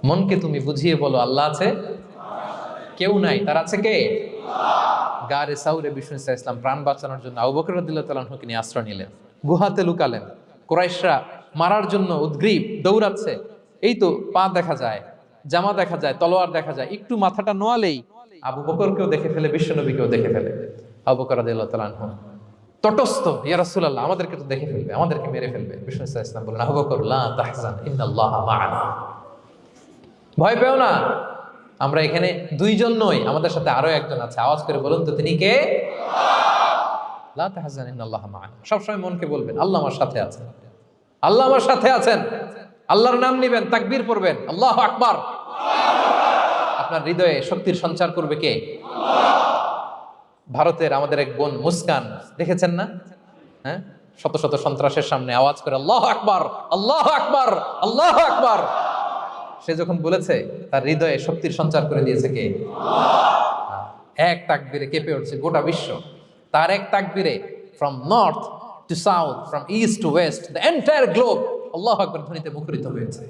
মনকে তুমি বুঝিয়ে বলো আল্লাহ আছে, কেউ নাই, তার আছে কে? গারে সাউরে বিষ্ণু ইসলাম প্রাণ বাঁচানোর জন্য আবু বকর রাদিয়াল্লাহু তাআলা আনহুকে নিয়ে আশ্রয় নিলেন, গুহাতে লুকালেন। কুরাইশরা মারার জন্য উদ্গ্রীব, দৌড়াচ্ছে। এই তো পা দেখা যায়, জামা দেখা যায়, তলোয়ার দেখা যায়। একটু মাথাটা নোয়ালেই আবু বকরকেও দেখে ফেলে, বিশ্বনবীকেও দেখে ফেলে। আবু বকর রাদিয়াল্লাহু তাআলা আনহু তটস্থ, ইয়া রাসূলুল্লাহ, আমাদেরকে তো দেখে ফেলবে, আমাদেরকে মেরে ফেলবে। বিষ্ণু ইসলাম বললেন, আবু বকর লা তাহজান ইন্নাল্লাহা মা'ানা, ভয় পেও না, আমরা এখানে দুইজন নই, আমাদের সাথে আরো একজন আছে। আওয়াজ করে বলুন তো, তিনি কে? লা তাহজান ইন্নাল্লাহা মা'ানা। সবসময় মনকে বলবেন আল্লাহ আমার সাথে আছেন, আল্লাহ আমার সাথে আছেন। আল্লাহর নাম নিবেন, তাকবীর পড়বেন, আল্লাহু আকবার। আপনার হৃদয়ে শক্তির সঞ্চার করবে কে? ভারতের আমাদের এক বোন মুস্কান, দেখেছেন না? হ্যাঁ, শত শত সন্ত্রাসের সামনে আওয়াজ করে আল্লাহু আকবার, আল্লাহু আকবার, আল্লাহু আকবার। সে যখন বলেছে, তার হৃদয়ে শক্তির সঞ্চার করে দিয়েছে কে? এক তাকবীরে কেঁপে উঠছে গোটা বিশ্ব। তার এক তাকবীরে from north to south, from east to west, the entire globe আল্লাহু আকবার ধ্বনিতে মুখরিত হয়েছে।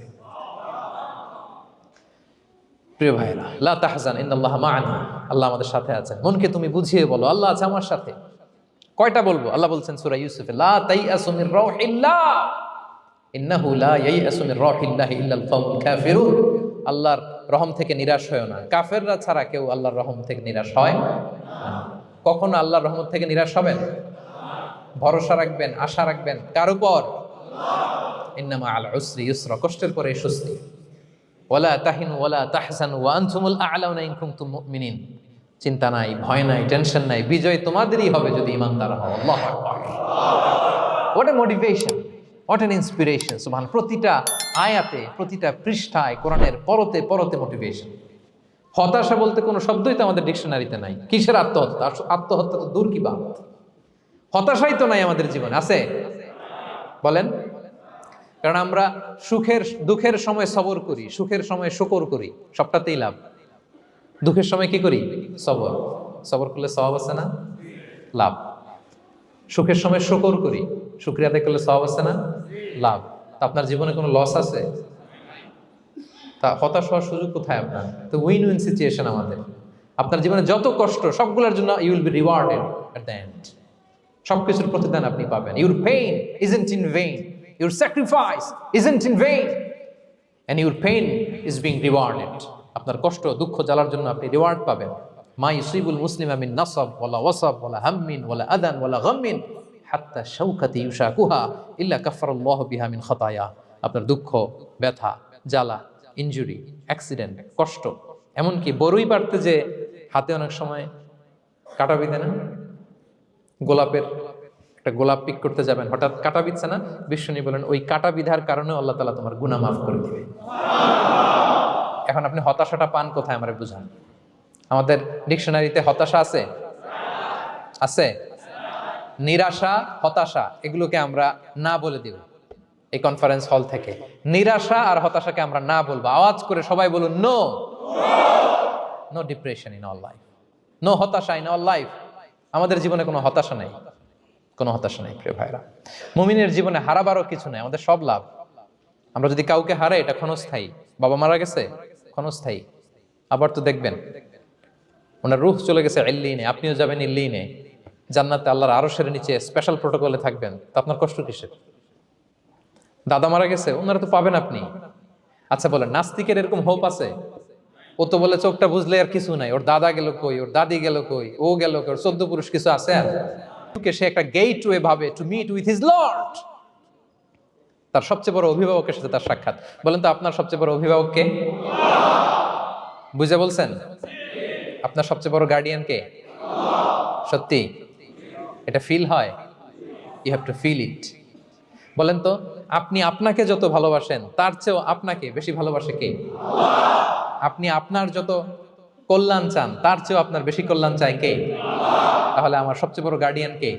প্রিয় ভাইরা, লা তাহজান ইন্নাল্লাহা মা'ানা, আল্লাহ আমাদের সাথে আছেন। মনকে তুমি বুঝিয়ে বলো আল্লাহ আছে আমার সাথে। কয়টা বলবো? আল্লাহ বলছেন সূরা ইউসুফে, লা তাইয়াসু মির রাউহিল্লাহ ইন্নাহু লা ইয়াইয়াসু মির রাউহিল্লাহি ইল্লাল কওমুল কাফিরুন। আল্লাহর রহম থেকে নিরাশ হয়ো না, কাফেররা ছাড়া কেউ আল্লাহর রহম থেকে নিরাশ হয় না। কখনো আল্লাহর রহমত থেকে নিরাশ হবেন? ভরসা রাখবেন, আশা রাখবেন কার উপর? ইন্নামা আল উসরি ইউসরা, কষ্টের পরে স্বস্তি। ওয়ালা তাহিনু ওয়ালা তাহজানু ওয়া আনতুমুল আ'লাউনা ইন কুনতুম মুমিনিন। চিন্তা নাই, ভয় নাই, টেনশন নাই, বিজয় তোমাদেরই হবে যদি ঈমানদার হও। আল্লাহু আকবার। What a motivation, what an inspiration. সুবহান। প্রতিটা আয়াতে, প্রতিটা পৃষ্ঠায় কোরআনের পরতে পরতে মোটিভেশন। হতাশা বলতে কোনো শব্দই তো আমাদের ডিকশনারিতে নাই। কিসের আত্মহত্যা? আত্মহত্যা তো দূর কি বাত, হতাশাই তো নাই আমাদের জীবনে, আছে? বলেন। কারণ আমরা দুঃখের সময় সবর করি, সুখের সময় শুকর করি, সবটাতেই লাভ। দুঃখের সময় কি করি? সবর। সবর করলে সওয়াব আছে না? লাভ। সুখের সময় শুকর করি, শুকরিয়া আদায় করলে সওয়াব আছে না? লাভ। তা আপনার জীবনে কোনো লস আছে? তা হতাশ হওয়ার সুযোগ কোথায় আপনার? তো উইন উইন সিচুয়েশন আমাদের। আপনার জীবনে যত কষ্ট, সবগুলোর জন্য you will be rewarded at the end. সবকিছুর প্রতিদান আপনি পাবেন। Your pain isn't in vain, your sacrifice isn't in vain, and your pain is being rewarded. আপনার কষ্ট দুঃখ জ্বালার জন্য আপনি রিওয়ার্ড পাবেন। মা ইউসিবুল মুসলিমা মিন নাসাব ওয়ালা ওয়াসাব ওয়ালা হাম্মিন ওয়ালা আদান ওয়ালা গাম্মিন হাত্তা শাওকাতি ইউশাকুহা ইল্লা কাফফারাল্লাহু বিহা মিন খাতায়া। আপনার দুঃখ, ব্যথা, জ্বালা, ইনজুরি, অ্যাক্সিডেন্ট, কষ্ট, এমনকি বড়ই পারতে যে হাতে অনেক সময় কাটা বিঁধে না, গোলাপের একটা গোলাপ পিক করতে যাবেন, হঠাৎ কাটা বিঁধছে না, বিশ্বনী বলেন ওই কাটা বিধার কারণে আল্লাহ তাআলা তোমার গুনাহ মাফ করে দিবে। এখন আপনি হতাশাটা পান কোথায় আমারে বুঝান। আমাদের ডিকশনারিতে হতাশা আছে? আছে? নিরাশা, হতাশা এগুলোকে আমরা না বলে দিব এই কনফারেন্স হল থেকে। নিরাশা আর হতাশাকে আমরা না বলবো। আওয়াজ করে সবাই বলুন, no no depression in our life, no হতাশা ইন আওয়ার লাইফ। আমাদের জীবনে কোনো হতাশা নাই, কোনো হতাশা নাই প্রিয় ভাইরা। মুমিনের জীবনে হারাবারও কিছু নাই, আমাদের সব লাভ। আমরা যদি কাউকে হারাই এটা ক্ষণস্থায়ী। বাবা মারা গেছে, ক্ষণস্থায়ী। আবার তো দেখবেন ওনার রূহ চলে গেছে ইল্লিনে, আপনিও যাবেন ইল্লিনে, জান্নাতে আল্লাহর আরশের নিচে স্পেশাল প্রোটোকলে থাকবেন। তা আপনার কষ্ট কিসের? দাদা মারা গেছে, ওনারা তো পাবেন আপনি। আচ্ছা বলেন, নাস্তিকের এরকম হোপ আছে? ও তো বলে চোখটা বুঝলে আর কিছু নাই, ওর দাদা গেল কই, ওর দাদি গেল কই, ও গেল কই, ওর 14 পুরুষ কিছু আছে? আর সে একটা গেটওয়ে ভাবে to meet with his lord. তার সবচেয়ে বড় অভিভাবকের সাথে তার সাক্ষাৎ। বলেন তো আপনার সবচেয়ে বড় অভিভাবক কে? বুঝে বলছেন? আপনার সবচেয়ে বড় গার্ডিয়ান কে? সত্যি এটা ফিল হয়? You have to feel it. বলেন তো আপনি আপনাকে যত ভালোবাসেন তার চেয়েও আপনাকে বেশি ভালোবাসে কে? আপনি আপনার যত কল্যাণ চান তার চেয়েও আপনার বেশি কল্যাণ চায় কে? তাহলে আমার সবচেয়ে বড় গার্ডিয়ান কে?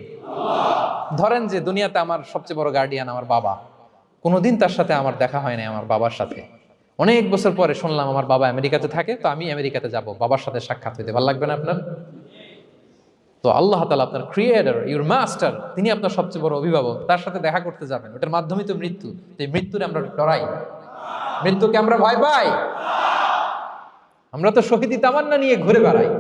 ধরেন যে দুনিয়াতে আমার সবচেয়ে বড় গার্ডিয়ান আমার বাবা, কোনোদিন তার সাথে আমার দেখা হয় না। আমার বাবার সাথে অনেক বছর পরে শুনলাম আমার বাবা আমেরিকাতে থাকে, তো আমি আমেরিকাতে যাব বাবার সাথে সাক্ষাৎ হইতে। ভালো লাগবে না আপনার? তো আল্লাহ তাআলা আপনার ক্রিয়েটর, ইউর মাস্টার, তিনি আপনার সবচেয়ে বড় অভিভাবক, তার সাথে দেখা করতে যাবেন। ওটার মাধ্যমেই তো মৃত্যু। এই মৃত্যুরে আমরা ডরাই, মৃত্যুকে আমরা ভয় পাই। আমরা তো শহীদি তামান্না নিয়ে ঘুরে বেড়াই।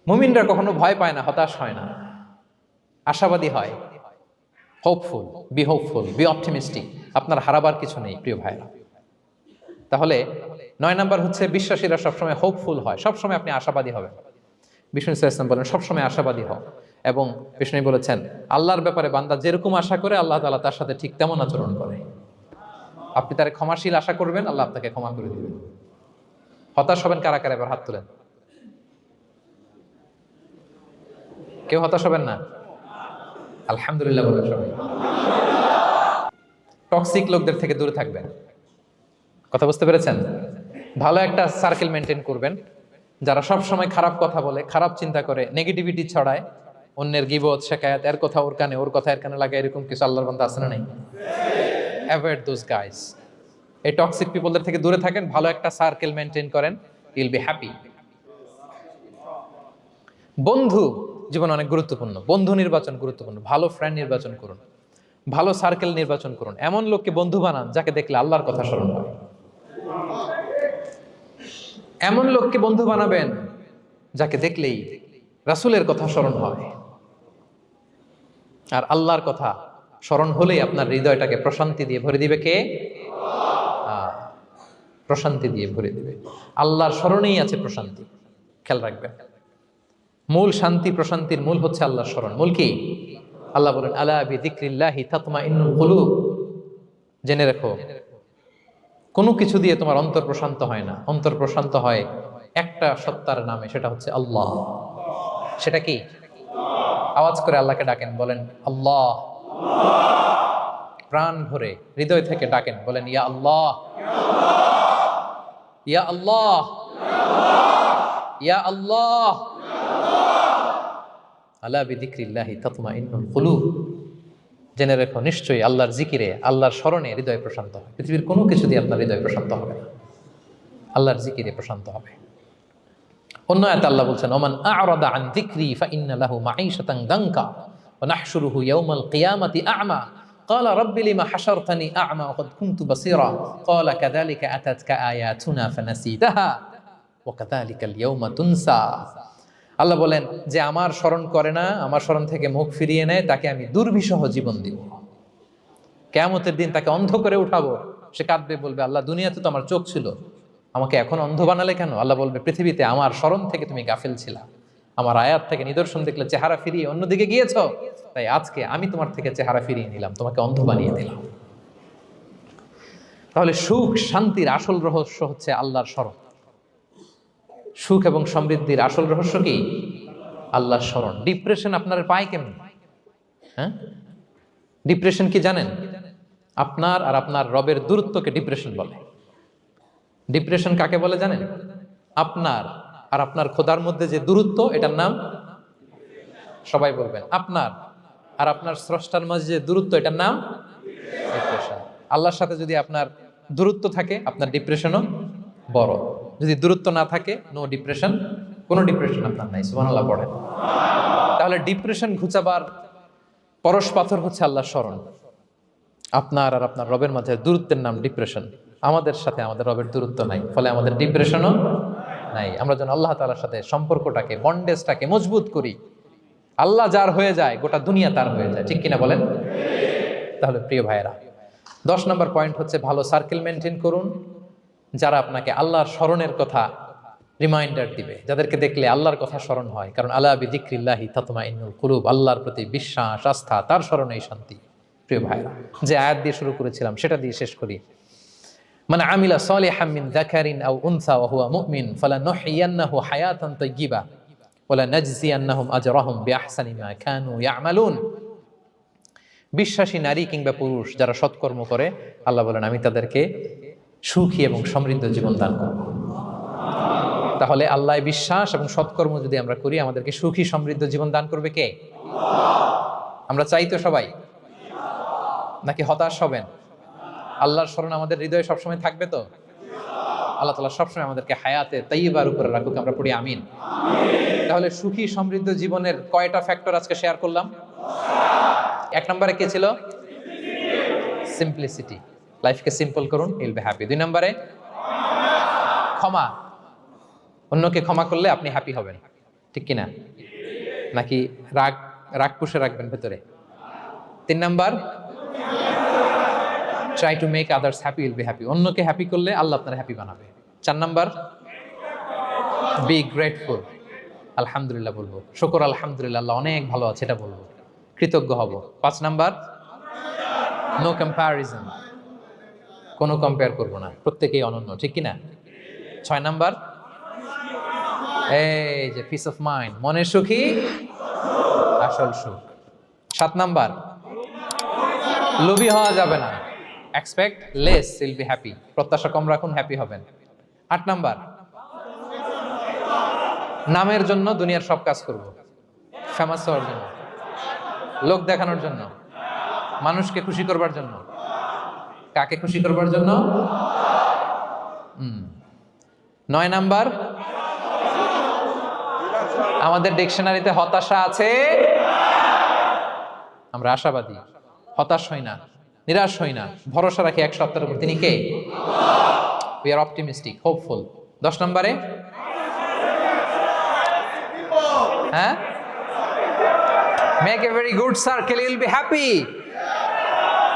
মুমিনরা কখনো ভয় পায় না, হতাশ হয় না, আশাবাদী হয়। Hopeful, B hopeful, B optimistic. আপনার হারাবার কিছু নেই প্রিয় ভাইরা। তাহলে 9 নাম্বার হচ্ছে বিশ্বাসীরা সবসময় হোপফুল হয়, সবসময় আপনি আশাবাদী হবেন। বিষ্ণু সাল্লাল্লাহু আলাইহি ওয়াসাল্লাম বলেন সবসময় আশাবাদী হও। এবং বিষ্ণু বলেছেন আল্লাহর ব্যাপারে বান্দা যেরকম আশা করে আল্লাহ তাআলা তার সাথে ঠিক তেমন আচরণ করে। আপনি তার ক্ষমাশীল আশা করবেন, আল্লাহ আপনাকে ক্ষমা করে দিবেন। হতাশ হবেন কারা কারা? এবার হাত তুলেন। কেউ হতাশ হবেন না? আলহামদুলিল্লাহ বলেন সবাই। টক্সিক লোকদের থেকে দূরে থাকবেন। কথা বুঝতে পেরেছেন? ভালো একটা সার্কেল মেনটেন করবেন, যারা সব সময় খারাপ কথা বলে, খারাপ চিন্তা করে, নেগেটিভিটি ছড়ায়, অন্যের গীবত শিকায়াত, এর কথা ওর কানে, ওর কথা এর কানে লাগে, এরকম কিছু আল্লাহর বান্দা আছে না নাই? Avoid those guys. এই টক্সিক পিপলদের থেকে দূরে থাকেন, ভালো একটা সার্কেল মেনটেন করেন, ইউ উইল বি হ্যাপি। বন্ধু জীবন অনেক গুরুত্বপূর্ণ, বন্ধু নির্বাচন গুরুত্বপূর্ণ। ভালো ফ্রেন্ড নির্বাচন করুন, ভালো সার্কেল নির্বাচন করুন, এমন লোককে বন্ধু বানান যাকে দেখলে আল্লাহর কথা স্মরণ হয়। এমন লোককে বন্ধু বানাবেন যাকে দেখলেই রাসূলের কথা স্মরণ হয়। আর আল্লাহর কথা স্মরণ হলেই আপনার হৃদয়টাকে প্রশান্তি দিয়ে ভরে দিবে কে? প্রশান্তি দিয়ে ভরে দিবে। আল্লাহর স্মরণেই আছে প্রশান্তি, খেয়াল রাখবেন। মূল শান্তি প্রশান্তির মূল হচ্ছে আল্লাহর স্মরণ। মূল কি? আল্লাহ বলেন আলা বিযিকরিল্লাহি তাতমাইন্নুল কুলুব। জেনে রেখো কোনো কিছু দিয়ে তোমার অন্তর প্রশান্ত হয় না, অন্তর প্রশান্ত হয় একটা সত্তার নামে, সেটা হচ্ছে আল্লাহ। সেটা কি? আওয়াজ করে আল্লাহকে ডাকেন, বলেন আল্লাহ। প্রাণ ভরে হৃদয় থেকে ডাকেন, বলেন ইয়া আল্লাহ, ইয়া আল্লাহ, ইয়া আল্লাহ। আলা বিযিকরিল্লাহি তাতমাইন্নুল কুলুব। জেনে রেখো নিশ্চয়ই আল্লাহর জিকিরে, আল্লাহর স্মরণে হৃদয় প্রশান্ত হয়। পৃথিবীর কোনো কিছু দিয়ে আপনার হৃদয় প্রশান্ত হবে না, আল্লাহর জিকিরে প্রশান্ত হবে। অন্য আয়াতে আল্লাহ বলছেন ওমান আ'রাদা আন যিকরি ফাইন্না লাহু মাঈশাতান দানকা ওয়া নাহশুরুহু ইয়াওমাল কিয়ামাতি আ'মা ক্বালা রাব্বি লিমা হাশারতানি আ'মা ওয়া ক্বাদ কুনতু বাসীরা ক্বালা কাযালিকা আতাতকা আয়াতুনা ফানাসিতাহা ওয়া কাযালিকাল ইয়াওমা তুনসা। আল্লাহ বলেন যে আমার স্মরণ করে না, আমার স্মরণ থেকে মুখ ফিরিয়ে নেয়, তাকে আমি দুর্বিষহ জীবন দিব। কিয়ামতের দিন তাকে অন্ধ করে উঠাবো, সে কাঁদবে, বলবে আল্লাহ দুনিয়াতে তো আমার চোখ ছিল, আমাকে এখন অন্ধ বানালে কেন? আল্লাহ বলবে পৃথিবীতে আমার স্মরণ থেকে তুমি গাফিল ছিলা, আমার আয়াত থেকে নিদর্শন দেখলে চেহারা ফিরিয়ে অন্যদিকে গিয়েছ, তাই আজকে আমি তোমার থেকে চেহারা ফিরিয়ে নিলাম, তোমাকে অন্ধ বানিয়ে দিলাম। তাহলে সুখ শান্তির আসল রহস্য হচ্ছে আল্লাহর স্মরণ। সুখ এবং সমৃদ্ধির আসল রহস্য কি? আল্লাহর স্মরণ। ডিপ্রেশন আপনার পায় কেমন? হ্যাঁ, ডিপ্রেশন কি জানেন? আপনার আর আপনার রবের দূরত্বকে ডিপ্রেশন বলে। ডিপ্রেশন কাকে বলে জানেন? আপনার আর আপনার খোদার মধ্যে যে দূরত্ব, এটার নাম, সবাই বলবেন, আপনার আর আপনার স্রষ্টার মাঝে যে দূরত্ব, এটার নাম ডিপ্রেশন। আল্লাহর সাথে যদি আপনার দূরত্ব থাকে, আপনার ডিপ্রেশনও বড়। যদি দূরত্ব না থাকে, নো ডিপ্রেশন, কোনো ডিপ্রেশন আপনার নাই। সুবহানাল্লাহ পড়েন। তাহলে ডিপ্রেশন ঘুচাবার পরশ পাথর হচ্ছে আল্লাহর স্মরণ। আপনার আর আপনার রবের মাঝে দূরত্বের নাম ডিপ্রেশন। আমাদের সাথে আমাদের রবের দূরত্ব নাই, ফলে আমাদের ডিপ্রেশনও নাই। আমরা যেন আল্লাহ তাআলার সাথে সম্পর্কটাকে, বন্ডেজটাকে মজবুত করি। আল্লাহ যার হয়ে যায়, গোটা দুনিয়া তার হয়ে যায়। ঠিক কিনা বলেন? তাহলে প্রিয় ভাইয়েরা, 10 নম্বর পয়েন্ট হচ্ছে ভালো সার্কেল মেনটেন করুন, যারা আপনাকে আল্লাহর স্মরণের কথা রিমাইন্ডার দিবে, যাদেরকে দেখলে আল্লাহর কথা স্মরণ হয়। কারণ আলা বিযিক্রিল্লাহি তাতমাইন্নুল কুলুব, আল্লাহর প্রতি বিশ্বাস, আস্থা, তার স্মরণেই শান্তি। প্রিয় ভাইরা, যে আয়াত দিয়ে শুরু করেছিলাম সেটা দিয়ে শেষ করি। মান আমিলা সালিহাম মিন যাকারিন আও উনসা ওয়া হুয়া মুমিন ফালানুহইয়ান্নাহু হায়াতান তাইয়্যিবা ওয়া লানাজজিয়ান্নাহুম আজরাহুম বিআহসানি মা কানু ইয়ামালুন। বিশ্বাসী নারী কিংবা পুরুষ যারা সৎকর্ম করে, আল্লাহ বলেন আমি তাদেরকে সুখী এবং সমৃদ্ধ জীবন দান করব। তাহলে আল্লাহ বিশ্বাস এবং সৎকর্ম যদি আমরা করি, আমাদেরকে সুখী সমৃদ্ধ জীবন দান করবে কে? আমরা চাই তো সবাই, নাকি হতাশ হবেন? আল্লাহর স্মরণ আমাদের হৃদয়ে সবসময় থাকবে তো? আল্লাহ তাআলা সবসময় আমাদেরকে হায়াতে তাইয়্যিবার উপরে রাখুক, আমরা পড়ি আমিন। তাহলে সুখী সমৃদ্ধ জীবনের কয়টা ফ্যাক্টর আজকে শেয়ার করলাম? 1 নম্বরে কে ছিল? সিম্পলিসিটি। লাইফকে সিম্পল করুন, ইউল বি হ্যাপি। 2 নম্বরে ক্ষমা। অন্যকে ক্ষমা করলে আপনি হ্যাপি হবেন, ঠিক কিনা? নাকি রাগ পুষে রাখবেন ভেতরে? 3 number, try to make others happy, will be happy. অন্যকে হ্যাপি করলে আল্লাহ আপনার হ্যাপি বানাবে। 4 নাম্বার, বি গ্রেটফুল। আলহামদুলিল্লাহ বলবো, শুকর আলহামদুলিল্লাহ, আল্লাহ অনেক ভালো আছে এটা বলবো, কৃতজ্ঞ হব। 5 নাম্বার, নো কম্প্যারিজন, কোনো কম্পেয়ার করবো না, প্রত্যেকেই অনন্য, ঠিক কিনা? 6 নাম্বার, এই যে পিস অফ মাইন্ড, মনের সুখী আসল সুখ। 7 নাম্বার, লোভী হওয়া যাবে না, expect less, will be happy, প্রত্যাশা কম রাখুন, হ্যাপি হবেন। 8 নাম্বার, নামের জন্য দুনিয়ার সব কাজ করব, ফেমাস হওয়ার জন্য, লোক দেখানোর জন্য, মানুষকে খুশি করবার জন্য। কাকে খুশি করবার জন্য? 9 নাম্বার, আমাদের ডিকশনারিতে হতাশা আছে, আমরা আশাবাদী, হতাশ হই না, নিরাশ হই না, ভরসা রাখি এক সত্তার উপর, তিনি কে? We are optimistic, hopeful. 10 নম্বরে, হ্যাঁ, make a very good circle, you will be happy.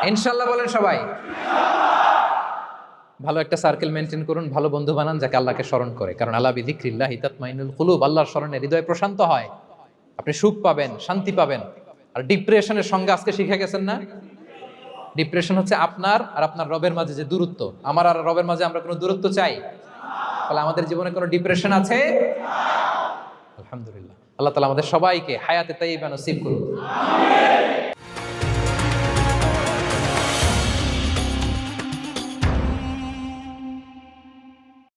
ইনশাআল্লাহ বলেন সবাই। ভালো একটা সার্কেল মেনটেন করুন, ভালো বন্ধু বানান যাকে আল্লাহকে স্মরণ করে। কারণ আলা বিযিক্রিল্লাহি তাতমাইন্নুল কুলুব, আল্লাহর স্মরণে হৃদয় প্রশান্ত হয়, আপনি সুখ পাবেন, শান্তি পাবেন। আর ডিপ্রেশনের সঙ্গে আজকে শিখে গেছেন না, ডিপ্রেশন হচ্ছে আপনার আর আপনার রবের মাঝে যে দূরত্ব। আমার আর রবের মাঝে আমরা কোনো দূরত্ব চাই? তাহলে আমাদের জীবনে কোনো ডিপ্রেশন আছে? আলহামদুলিল্লাহ। আল্লাহ তাআলা আমাদের সবাইকে হায়াতে তাইয়্যিবা নসিব করুন।